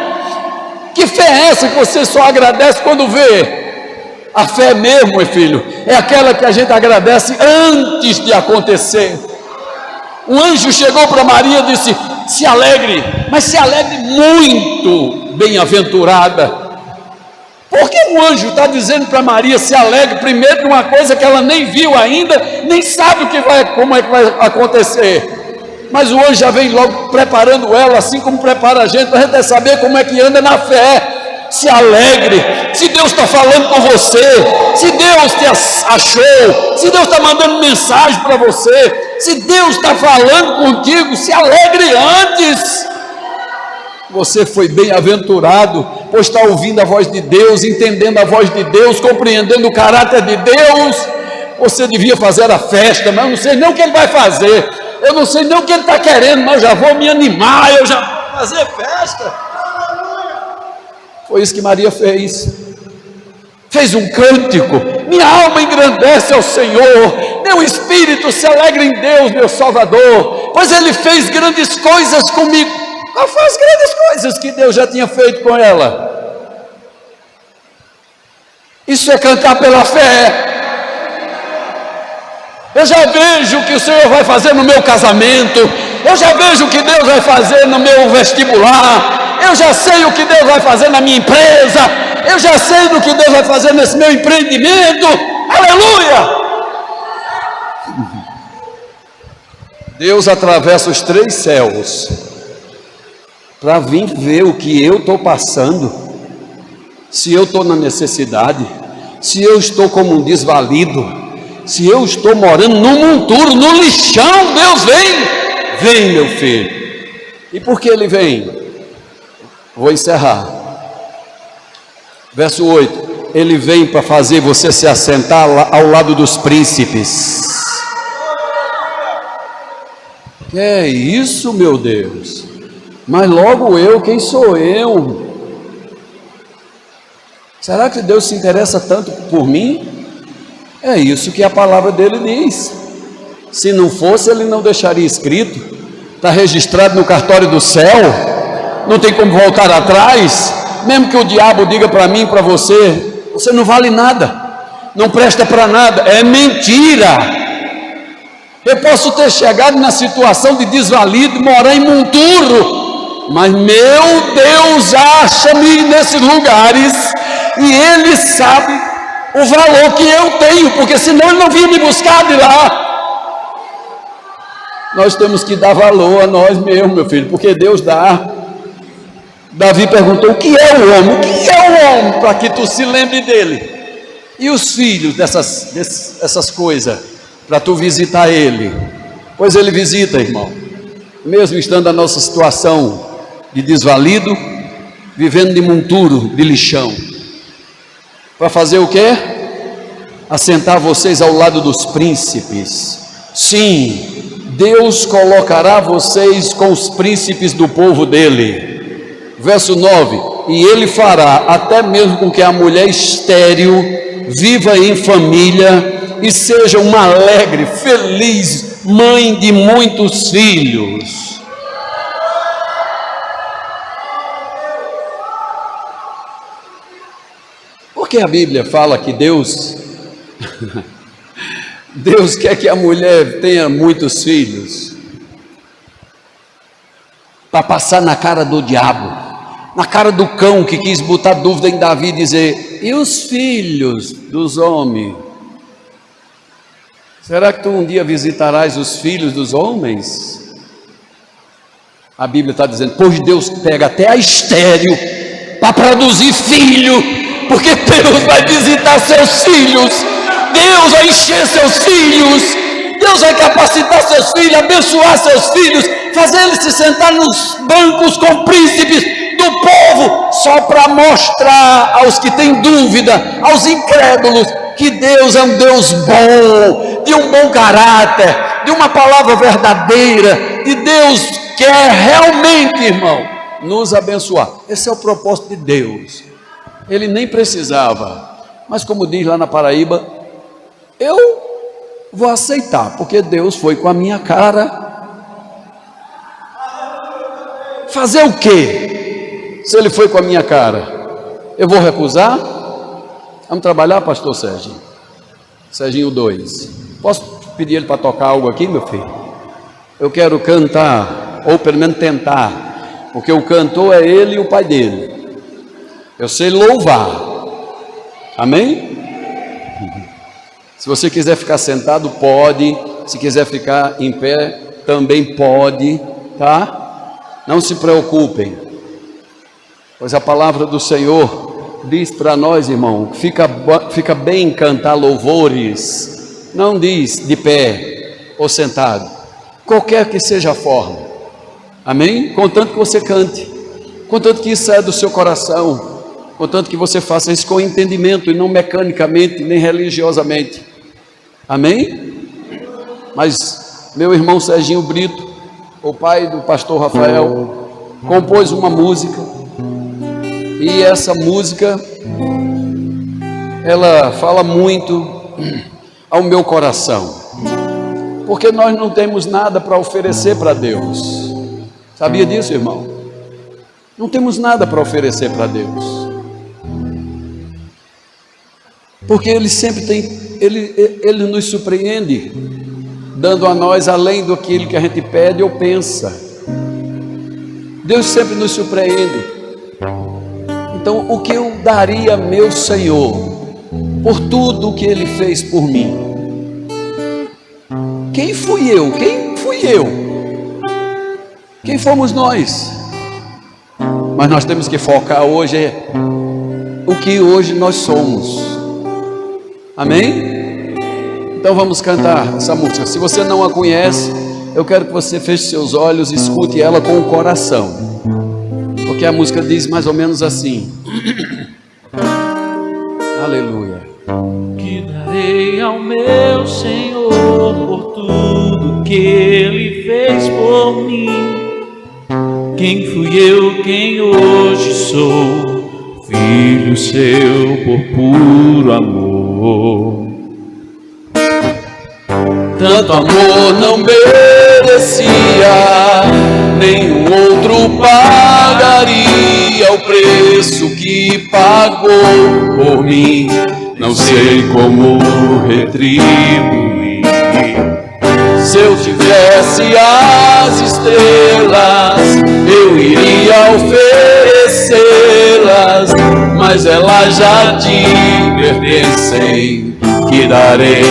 Que fé é essa que você só agradece quando vê? A fé mesmo, meu filho, é aquela que a gente agradece antes de acontecer. Um anjo chegou para Maria e disse: se alegre, mas se alegre muito, bem-aventurada. Porque o anjo está dizendo para Maria se alegre primeiro de uma coisa que ela nem viu ainda, nem sabe como é que vai acontecer. Mas o anjo já vem logo preparando ela, assim como prepara a gente saber como é que anda na fé. Se alegre, se Deus está falando com você, se Deus te achou, se Deus está mandando mensagem para você, se Deus está falando contigo, se alegre antes. Você foi bem-aventurado, pois está ouvindo a voz de Deus, entendendo a voz de Deus, compreendendo o caráter de Deus. Você devia fazer a festa, mas eu não sei nem o que ele vai fazer, eu não sei nem o que ele está querendo, mas eu já vou me animar, eu já vou fazer festa. Foi isso que Maria fez. Fez um cântico: minha alma engrandece ao Senhor, meu espírito se alegra em Deus, meu Salvador, pois Ele fez grandes coisas comigo. Qual foram as grandes coisas que Deus já tinha feito com ela? Isso é cantar pela fé. Eu já vejo o que o Senhor vai fazer no meu casamento, eu já vejo o que Deus vai fazer no meu vestibular, eu já sei o que Deus vai fazer na minha empresa, eu já sei do que Deus vai fazer nesse meu empreendimento. Aleluia! Deus atravessa os 3 céus para vir ver o que eu estou passando, se eu estou na necessidade, se eu estou como um desvalido, se eu estou morando no monturo, no lixão. Deus vem, meu filho. E por que Ele vem? Vou encerrar. Verso 8: Ele vem para fazer você se assentar ao lado dos príncipes. Que é isso, meu Deus? Mas logo eu, quem sou eu? Será que Deus se interessa tanto por mim? É isso que a palavra dele diz. Se não fosse, ele não deixaria escrito. Está registrado no cartório do céu, não tem como voltar atrás. Mesmo que o diabo diga para mim e para você: você não vale nada, não presta para nada, é mentira. Eu posso ter chegado na situação de desvalido, morar em monturo, mas meu Deus acha-me nesses lugares, e Ele sabe o valor que eu tenho, porque senão Ele não vinha me buscar de lá. Nós temos que dar valor a nós mesmos, meu filho, porque Deus dá. Davi perguntou: o que é o homem? O que é o homem para que tu se lembre dele? E os filhos dessas coisas, para tu visitar ele? Pois ele visita, irmão, mesmo estando na nossa situação de desvalido, vivendo de monturo, de lixão. Para fazer o quê? Assentar vocês ao lado dos príncipes. Sim, Deus colocará vocês com os príncipes do povo dele. Verso 9: e ele fará até mesmo com que a mulher estéril viva em família e seja uma alegre, feliz mãe de muitos filhos. Porque a Bíblia fala que Deus quer que a mulher tenha muitos filhos, para passar na cara do diabo, na cara do cão que quis botar dúvida em Davi e dizer: e os filhos dos homens? Será que tu um dia visitarás os filhos dos homens? A Bíblia está dizendo: pois Deus pega até a estéril para produzir filho, porque Deus vai visitar seus filhos, Deus vai encher seus filhos, Deus vai capacitar seus filhos, abençoar seus filhos, fazer eles se sentar nos bancos com príncipes do povo, só para mostrar aos que têm dúvida, aos incrédulos, que Deus é um Deus bom, de um bom caráter, de uma palavra verdadeira, e Deus quer realmente, irmão, nos abençoar. Esse é o propósito de Deus. Ele nem precisava, mas como diz lá na Paraíba, eu vou aceitar, porque Deus foi com a minha cara. Fazer o quê? Se Ele foi com a minha cara, eu vou recusar? Vamos trabalhar, pastor Serginho? Serginho 2. Posso pedir ele para tocar algo aqui, meu filho? Eu quero cantar, ou pelo menos tentar, porque o cantor é ele e o pai dele. Eu sei louvar. Amém? Se você quiser ficar sentado, pode. Se quiser ficar em pé, também pode, tá? Não se preocupem, pois a palavra do Senhor diz para nós, irmão, que fica bem cantar louvores. Não diz de pé ou sentado, qualquer que seja a forma. Amém? Contanto que você cante, contanto que isso saia do seu coração, contanto que você faça isso com entendimento e não mecanicamente, nem religiosamente. Amém? Mas meu irmão Serginho Brito, o pai do pastor Rafael, compôs uma música, e essa música ela fala muito ao meu coração, porque nós não temos nada para oferecer para Deus. Sabia disso, irmão? Não temos nada para oferecer para Deus, porque Ele sempre tem, Ele nos surpreende, dando a nós além do que a gente pede ou pensa. Deus sempre nos surpreende. Então, o que eu daria, meu Senhor, por tudo que Ele fez por mim? Quem fui eu? Quem fui eu? Quem fomos nós? Mas nós temos que focar hoje o que hoje nós somos. Amém? Então vamos cantar essa música. Se você não a conhece, eu quero que você feche seus olhos e escute ela com o coração, porque a música diz mais ou menos assim. Aleluia. Que darei ao meu Senhor por tudo que Ele fez por mim? Quem fui eu, quem hoje sou, filho seu por puro amor. Tanto amor não merecia, nenhum outro pagaria o preço que pagou por mim. Não sei como retribuir. Se eu tivesse as estrelas, eu iria oferecê-las, mas elas já te pertencem. Que darei?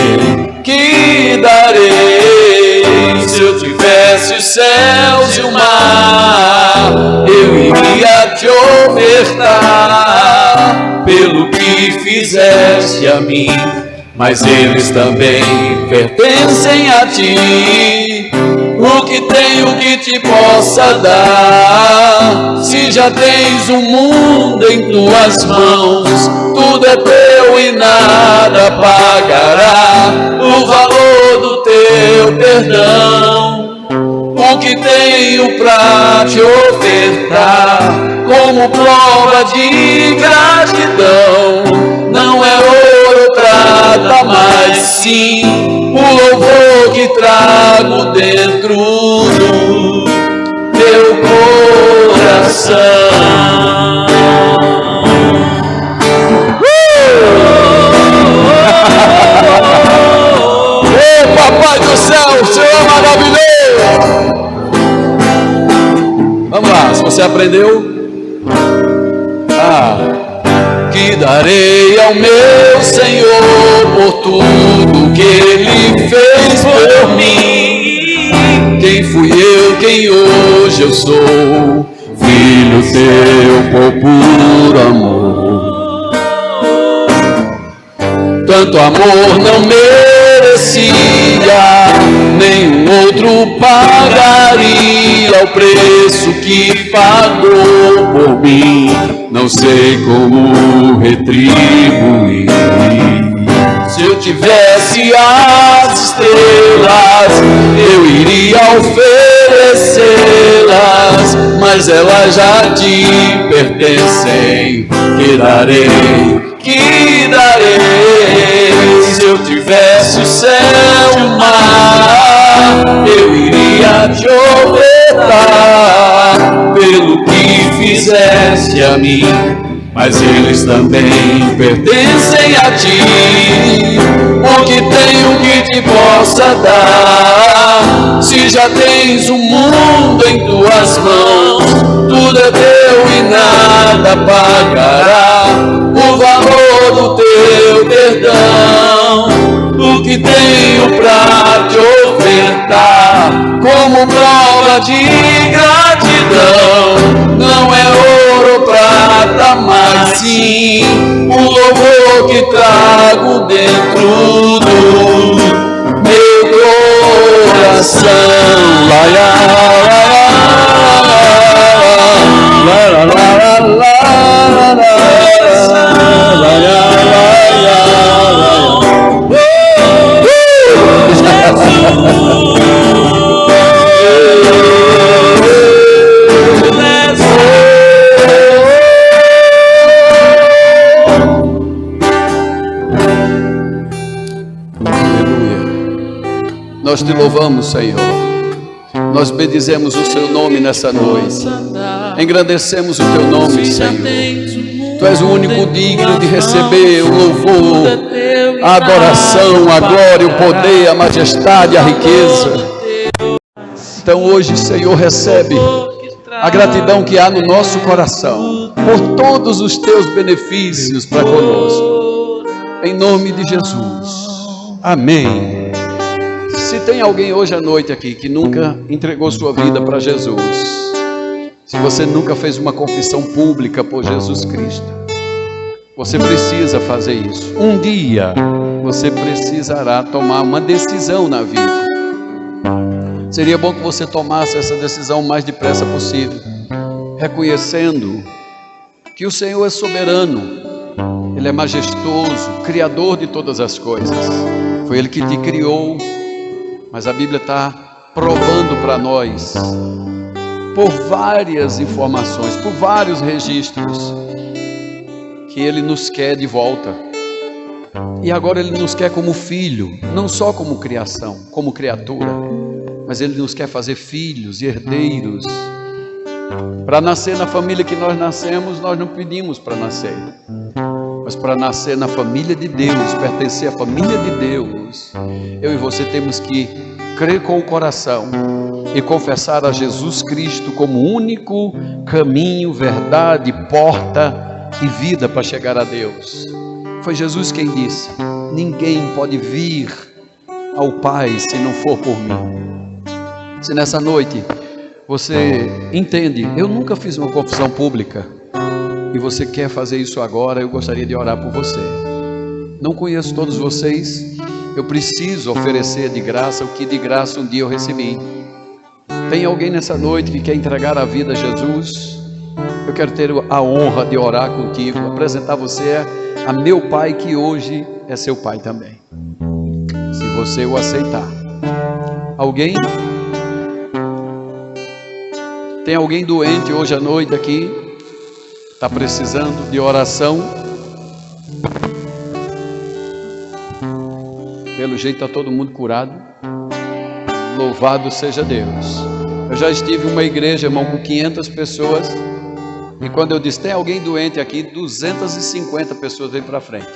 Que darei? Se eu tivesse os céus e o mar, eu iria te ofertar pelo que fizeste a mim, mas eles também pertencem a ti. O que tenho que te possa dar? Se já tens o mundo em tuas mãos, tudo é teu e nada pagará o valor do teu perdão. O que tenho pra te ofertar como prova de gratidão não é ouro, prata, mas sim o louvor que trago dentro do teu coração. Ei, papai do céu, o Senhor é maravilhoso. Vamos lá, se você aprendeu. Que darei ao meu Senhor por tudo que Ele fez por mim? Quem fui eu, quem hoje eu sou, filho teu por puro amor. Tanto amor não merecia, nenhum outro pagaria o preço que pagou por mim. Não sei como retribuir. Se eu tivesse as estrelas, eu iria oferecê-las, mas elas já te pertencem. Que darei? Que darei? Se eu tivesse o céu e o mar, eu iria te ofertar pelo que fizeste a mim, mas eles também pertencem a ti. O que tenho que te possa dar? Se já tens o mundo em tuas mãos, tudo é teu e nada pagará o valor do teu perdão. O que tenho pra te ofertar como prova de gratidão não é ouro, prata, mas sim o louvor que trago dentro do meu coração. Nós te louvamos, Senhor. Nós bendizemos o seu nome nessa noite. Engrandecemos o teu nome, Senhor. Tu és o único digno de receber o louvor, a adoração, a glória, o poder, a majestade, a riqueza. Então hoje, Senhor, recebe a gratidão que há no nosso coração por todos os teus benefícios para conosco. Em nome de Jesus. Amém. Se tem alguém hoje à noite aqui que nunca entregou sua vida para Jesus, se você nunca fez uma confissão pública por Jesus Cristo, você precisa fazer isso. Um dia você precisará tomar uma decisão na vida. Seria bom que você tomasse essa decisão o mais depressa possível, reconhecendo que o Senhor é soberano, Ele é majestoso, Criador de todas as coisas. Foi Ele que te criou. Mas a Bíblia está provando para nós, por várias informações, por vários registros, que Ele nos quer de volta. E agora Ele nos quer como filho, não só como criação, como criatura, mas Ele nos quer fazer filhos e herdeiros. Para nascer na família que nós nascemos, nós não pedimos para nascer. Mas para nascer na família de Deus, pertencer à família de Deus, eu e você temos que crer com o coração e confessar a Jesus Cristo como único caminho, verdade, porta e vida para chegar a Deus. Foi Jesus quem disse: ninguém pode vir ao Pai se não for por mim. Se nessa noite você entende, eu nunca fiz uma confissão pública, e você quer fazer isso agora, eu gostaria de orar por você. Não conheço todos vocês, eu preciso oferecer de graça o que de graça um dia eu recebi. Tem alguém nessa noite que quer entregar a vida a Jesus? Eu quero ter a honra de orar contigo, apresentar você a meu Pai, que hoje é seu Pai também, se você o aceitar. Alguém? Tem alguém doente hoje à noite aqui? Está precisando de oração? Pelo jeito está todo mundo curado. Louvado seja Deus. Eu já estive em uma igreja, irmão, com 500 pessoas, e quando eu disse, tem alguém doente aqui, 250 pessoas veio para frente.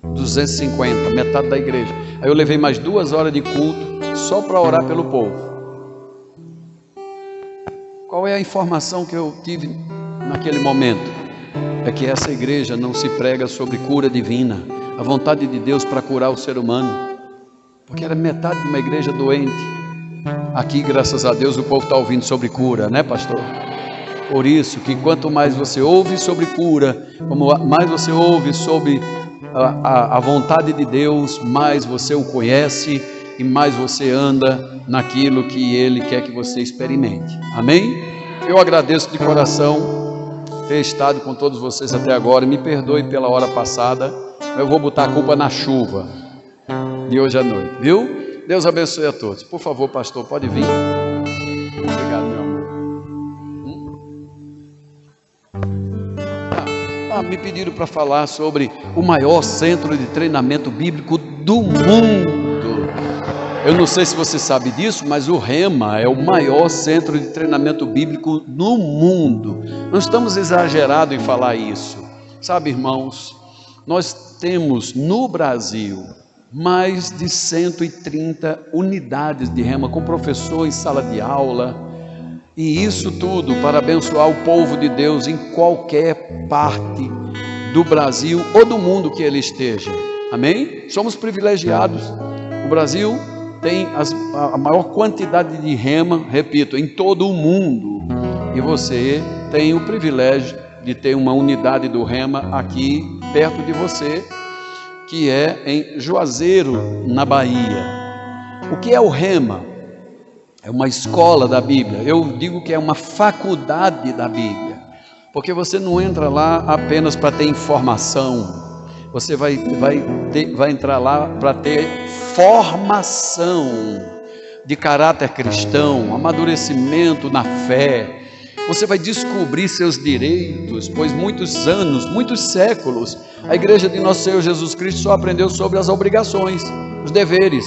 250, metade da igreja. Aí eu levei mais 2 horas de culto, só para orar pelo povo. Qual é a informação que eu tive naquele momento? É que essa igreja não se prega sobre cura divina, a vontade de Deus para curar o ser humano, porque era metade de uma igreja doente. Aqui, graças a Deus, o povo está ouvindo sobre cura, né, pastor? Por isso que quanto mais você ouve sobre cura, como mais você ouve sobre a vontade de Deus, mais você o conhece e mais você anda naquilo que Ele quer que você experimente. Amém? Eu agradeço de coração ter estado com todos vocês até agora. Me perdoe pela hora passada. Eu vou botar a culpa na chuva de hoje à noite, viu? Deus abençoe a todos. Por favor, pastor, pode vir. Obrigado, meu amor. Me pediram para falar sobre o maior centro de treinamento bíblico do mundo. Eu não sei se você sabe disso, mas o Rema é o maior centro de treinamento bíblico no mundo. Não estamos exagerados em falar isso. Sabe, irmãos, nós temos no Brasil mais de 130 unidades de rema, com professor em sala de aula, e isso tudo para abençoar o povo de Deus em qualquer parte do Brasil ou do mundo que ele esteja. Amém? Somos privilegiados. O Brasil tem a maior quantidade de rema, repito, em todo o mundo, e você tem o privilégio de ter uma unidade do rema aqui perto de você, que é em Juazeiro, na Bahia. O que é o rema? É uma escola da Bíblia. Eu digo que é uma faculdade da Bíblia, porque você não entra lá apenas para ter informação, você vai entrar lá para ter formação de caráter cristão, amadurecimento na fé. Você vai descobrir seus direitos, pois muitos anos, muitos séculos, a igreja de nosso Senhor Jesus Cristo só aprendeu sobre as obrigações, os deveres,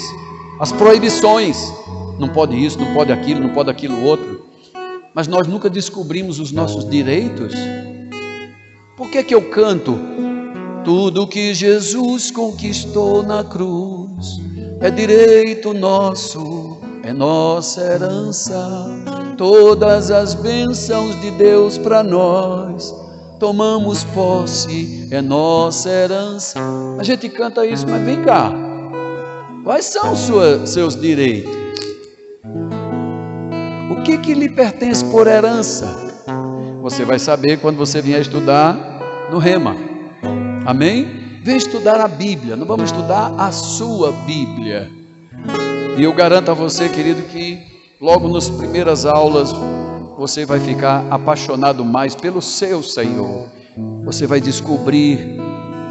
as proibições. Não pode isso, não pode aquilo outro. Mas nós nunca descobrimos os nossos direitos. Por que eu canto? Tudo que Jesus conquistou na cruz é direito nosso, é nossa herança. Todas as bênçãos de Deus para nós, tomamos posse, é nossa herança. A gente canta isso, mas vem cá, quais são seus direitos? O que lhe pertence por herança? Você vai saber quando você vier estudar no Rema. Amém? Vem estudar a Bíblia, não vamos estudar a sua Bíblia. E eu garanto a você, querido, que logo nas primeiras aulas você vai ficar apaixonado mais pelo seu Senhor. Você vai descobrir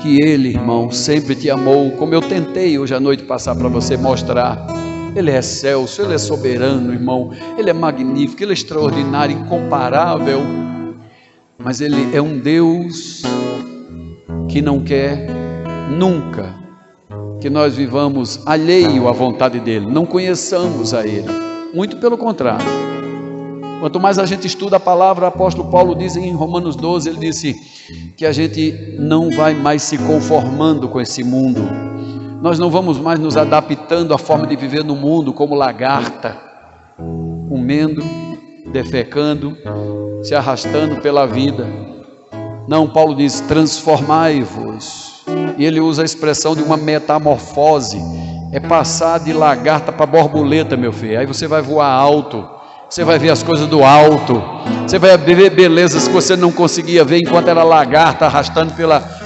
que Ele, irmão, sempre te amou, como eu tentei hoje à noite passar para você mostrar. Ele é excelso, Ele é soberano, irmão. Ele é magnífico, Ele é extraordinário, incomparável. Mas Ele é um Deus que não quer nunca que nós vivamos alheio à vontade dEle, não conheçamos a Ele. Muito pelo contrário. Quanto mais a gente estuda a palavra, o apóstolo Paulo diz em Romanos 12, ele disse que a gente não vai mais se conformando com esse mundo. Nós não vamos mais nos adaptando à forma de viver no mundo como lagarta, comendo, defecando, se arrastando pela vida. Não, Paulo diz, transformai-vos. E ele usa a expressão de uma metamorfose. É passar de lagarta para borboleta, meu filho. Aí você vai voar alto, você vai ver as coisas do alto, você vai ver belezas que você não conseguia ver enquanto era lagarta, arrastando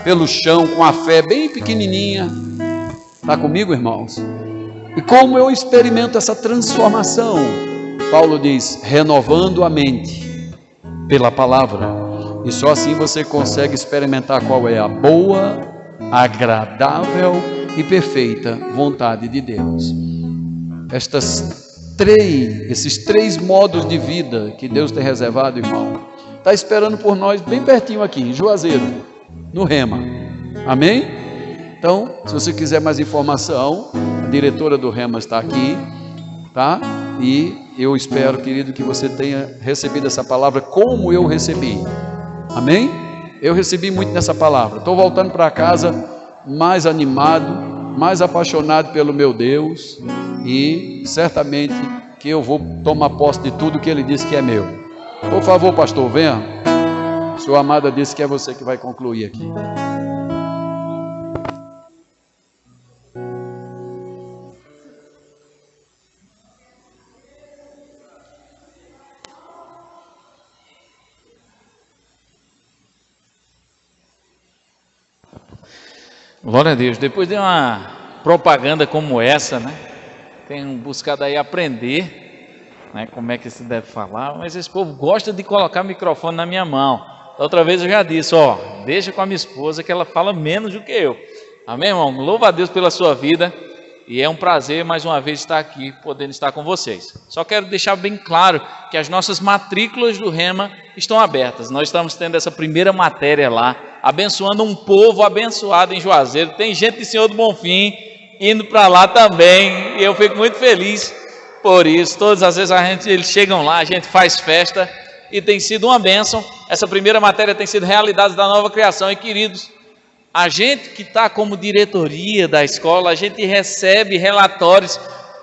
pelo chão, com a fé bem pequenininha. Está comigo, irmãos? E como eu experimento essa transformação? Paulo diz, renovando a mente pela palavra. E só assim você consegue experimentar qual é a boa, agradável e perfeita vontade de Deus. Esses três modos de vida que Deus tem reservado, irmão, está esperando por nós bem pertinho aqui, em Juazeiro, no Rema. Amém? Então, se você quiser mais informação, a diretora do Rema está aqui, tá? E eu espero, querido, que você tenha recebido essa palavra como eu recebi. Amém? Eu recebi muito nessa palavra. Estou voltando para casa mais animado, mais apaixonado pelo meu Deus, e certamente que eu vou tomar posse de tudo que Ele disse que é meu. Por favor, pastor, venha. Sua amada disse que é você que vai concluir aqui. Glória a Deus. Depois de uma propaganda como essa, né? Tenho buscado aí aprender, né? Como é que se deve falar. Mas esse povo gosta de colocar o microfone na minha mão. Da outra vez eu já disse, ó, deixa com a minha esposa que ela fala menos do que eu. Amém, irmão? Louva a Deus pela sua vida. E é um prazer mais uma vez estar aqui, podendo estar com vocês. Só quero deixar bem claro que as nossas matrículas do Rema estão abertas. Nós estamos tendo essa primeira matéria lá, abençoando um povo abençoado em Juazeiro. Tem gente de Senhor do Bonfim indo para lá também, e eu fico muito feliz por isso. Todas as vezes eles chegam lá, a gente faz festa, e tem sido uma bênção. Essa primeira matéria tem sido Realidades da Nova Criação. E queridos, a gente que está como diretoria da escola, a gente recebe relatórios.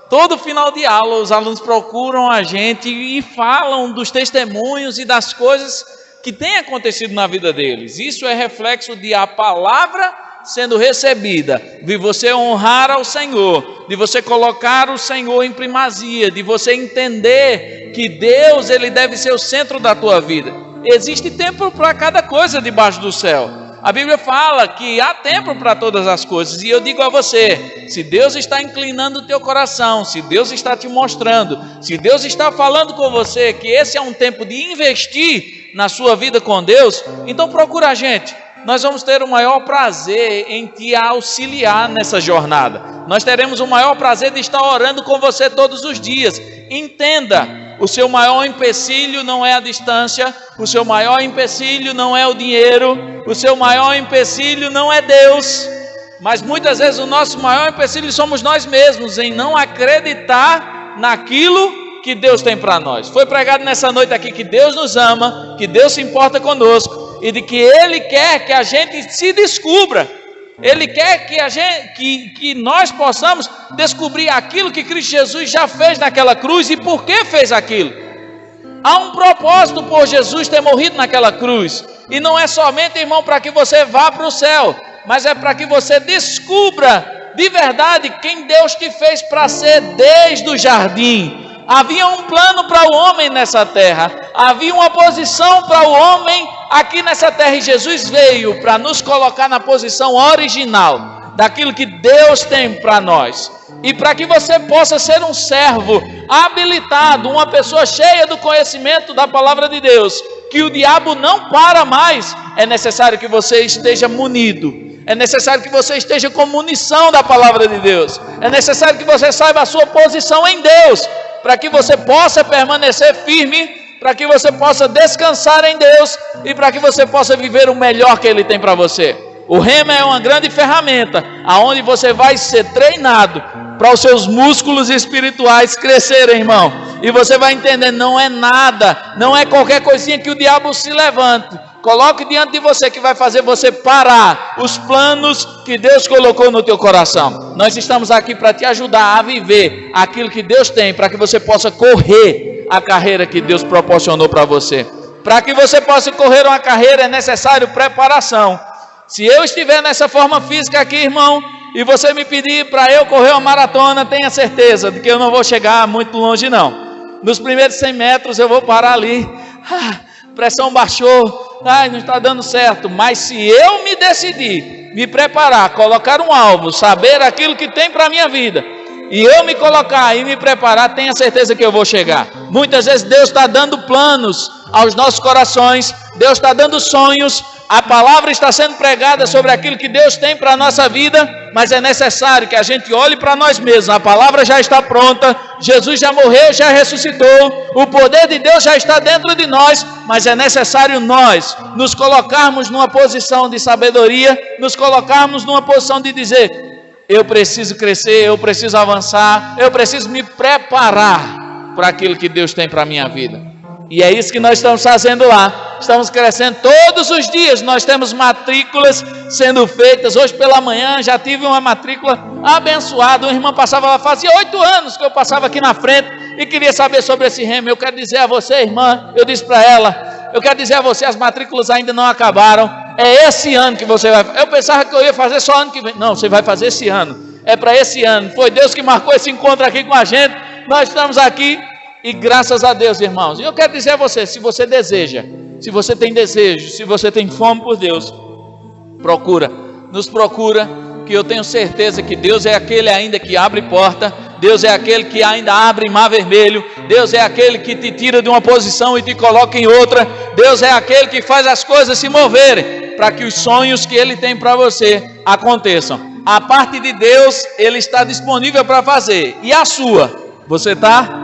Todo final de aula os alunos procuram a gente e falam dos testemunhos e das coisas que têm acontecido na vida deles. Isso é reflexo de a palavra sendo recebida, de você honrar ao Senhor, de você colocar o Senhor em primazia, de você entender que Deus, ele deve ser o centro da tua vida. Existe tempo para cada coisa debaixo do céu. A Bíblia fala que há tempo para todas as coisas, e eu digo a você, se Deus está inclinando o teu coração, se Deus está te mostrando, se Deus está falando com você que esse é um tempo de investir na sua vida com Deus, então procura a gente. Nós vamos ter o maior prazer em te auxiliar nessa jornada. Nós teremos o maior prazer de estar orando com você todos os dias. Entenda, o seu maior empecilho não é a distância, o seu maior empecilho não é o dinheiro, o seu maior empecilho não é Deus, mas muitas vezes o nosso maior empecilho somos nós mesmos, em não acreditar naquilo que Deus tem para nós. Foi pregado nessa noite aqui que Deus nos ama, que Deus se importa conosco, e de que Ele quer que a gente se descubra. Ele quer que nós possamos descobrir aquilo que Cristo Jesus já fez naquela cruz e por que fez aquilo. Há um propósito por Jesus ter morrido naquela cruz. E não é somente, irmão, para que você vá para o céu, mas é para que você descubra de verdade quem Deus te fez para ser desde o jardim. Havia um plano para o homem nessa terra, havia uma posição para o homem aqui nessa terra, e Jesus veio para nos colocar na posição original daquilo que Deus tem para nós, e para que você possa ser um servo habilitado, uma pessoa cheia do conhecimento da palavra de Deus, que o diabo não para mais. É necessário que você esteja munido, é necessário que você esteja com munição da palavra de Deus, é necessário que você saiba a sua posição em Deus, para que você possa permanecer firme, para que você possa descansar em Deus e para que você possa viver o melhor que Ele tem para você. O rema é uma grande ferramenta, aonde você vai ser treinado para os seus músculos espirituais crescerem, irmão. E você vai entender, não é nada, não é qualquer coisinha que o diabo se levante, coloque diante de você, que vai fazer você parar os planos que Deus colocou no teu coração. Nós estamos aqui para te ajudar a viver aquilo que Deus tem, para que você possa correr a carreira que Deus proporcionou para você. Para que você possa correr uma carreira é necessário preparação. Se eu estiver nessa forma física aqui, irmão, e você me pedir para eu correr uma maratona, tenha certeza de que eu não vou chegar muito longe não. Nos primeiros 100 metros eu vou parar ali, pressão baixou, não está dando certo. Mas se eu me decidir, me preparar, colocar um alvo, saber aquilo que tem para a minha vida, e eu me colocar e me preparar, tenha certeza que eu vou chegar. Muitas vezes Deus está dando planos aos nossos corações, Deus está dando sonhos, a palavra está sendo pregada sobre aquilo que Deus tem para a nossa vida, mas é necessário que a gente olhe para nós mesmos. A palavra já está pronta, Jesus já morreu, já ressuscitou, o poder de Deus já está dentro de nós, mas é necessário nós nos colocarmos numa posição de sabedoria, nos colocarmos numa posição de dizer: eu preciso crescer, eu preciso avançar, eu preciso me preparar para aquilo que Deus tem para a minha vida. E é isso que nós estamos fazendo lá. Estamos crescendo todos os dias. Nós temos matrículas sendo feitas. Hoje pela manhã já tive uma matrícula abençoada. Uma irmã passava lá, fazia 8 anos que eu passava aqui na frente e queria saber sobre esse remo. Eu quero dizer a você, irmã, eu disse para ela, eu quero dizer a você, as matrículas ainda não acabaram. É esse ano que você vai. Eu pensava que eu ia fazer só ano que vem. Não, você vai fazer esse ano. É para esse ano. Foi Deus que marcou esse encontro aqui com a gente. Nós estamos aqui. E graças a Deus, irmãos, e eu quero dizer a você, se você deseja, se você tem desejo, se você tem fome por Deus, nos procura, que eu tenho certeza que Deus é aquele ainda que abre porta, Deus é aquele que ainda abre mar vermelho, Deus é aquele que te tira de uma posição e te coloca em outra, Deus é aquele que faz as coisas se moverem, para que os sonhos que Ele tem para você aconteçam. A parte de Deus, Ele está disponível para fazer, e a sua, você está?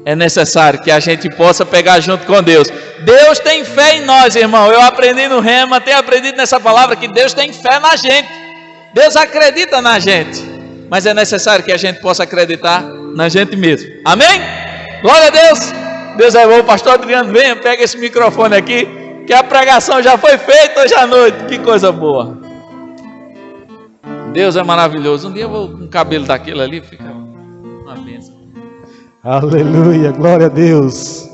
É necessário que a gente possa pegar junto com Deus. Deus tem fé em nós, irmão. Eu aprendi no rema, tenho aprendido nessa palavra que Deus tem fé na gente. Deus acredita na gente. Mas é necessário que a gente possa acreditar na gente mesmo. Amém? Glória a Deus. Deus é bom. Pastor Adriano, venha, pega esse microfone aqui, que a pregação já foi feita hoje à noite. Que coisa boa. Deus é maravilhoso. Um dia eu vou com o cabelo daquele ali, fica uma bênção. Aleluia, glória a Deus.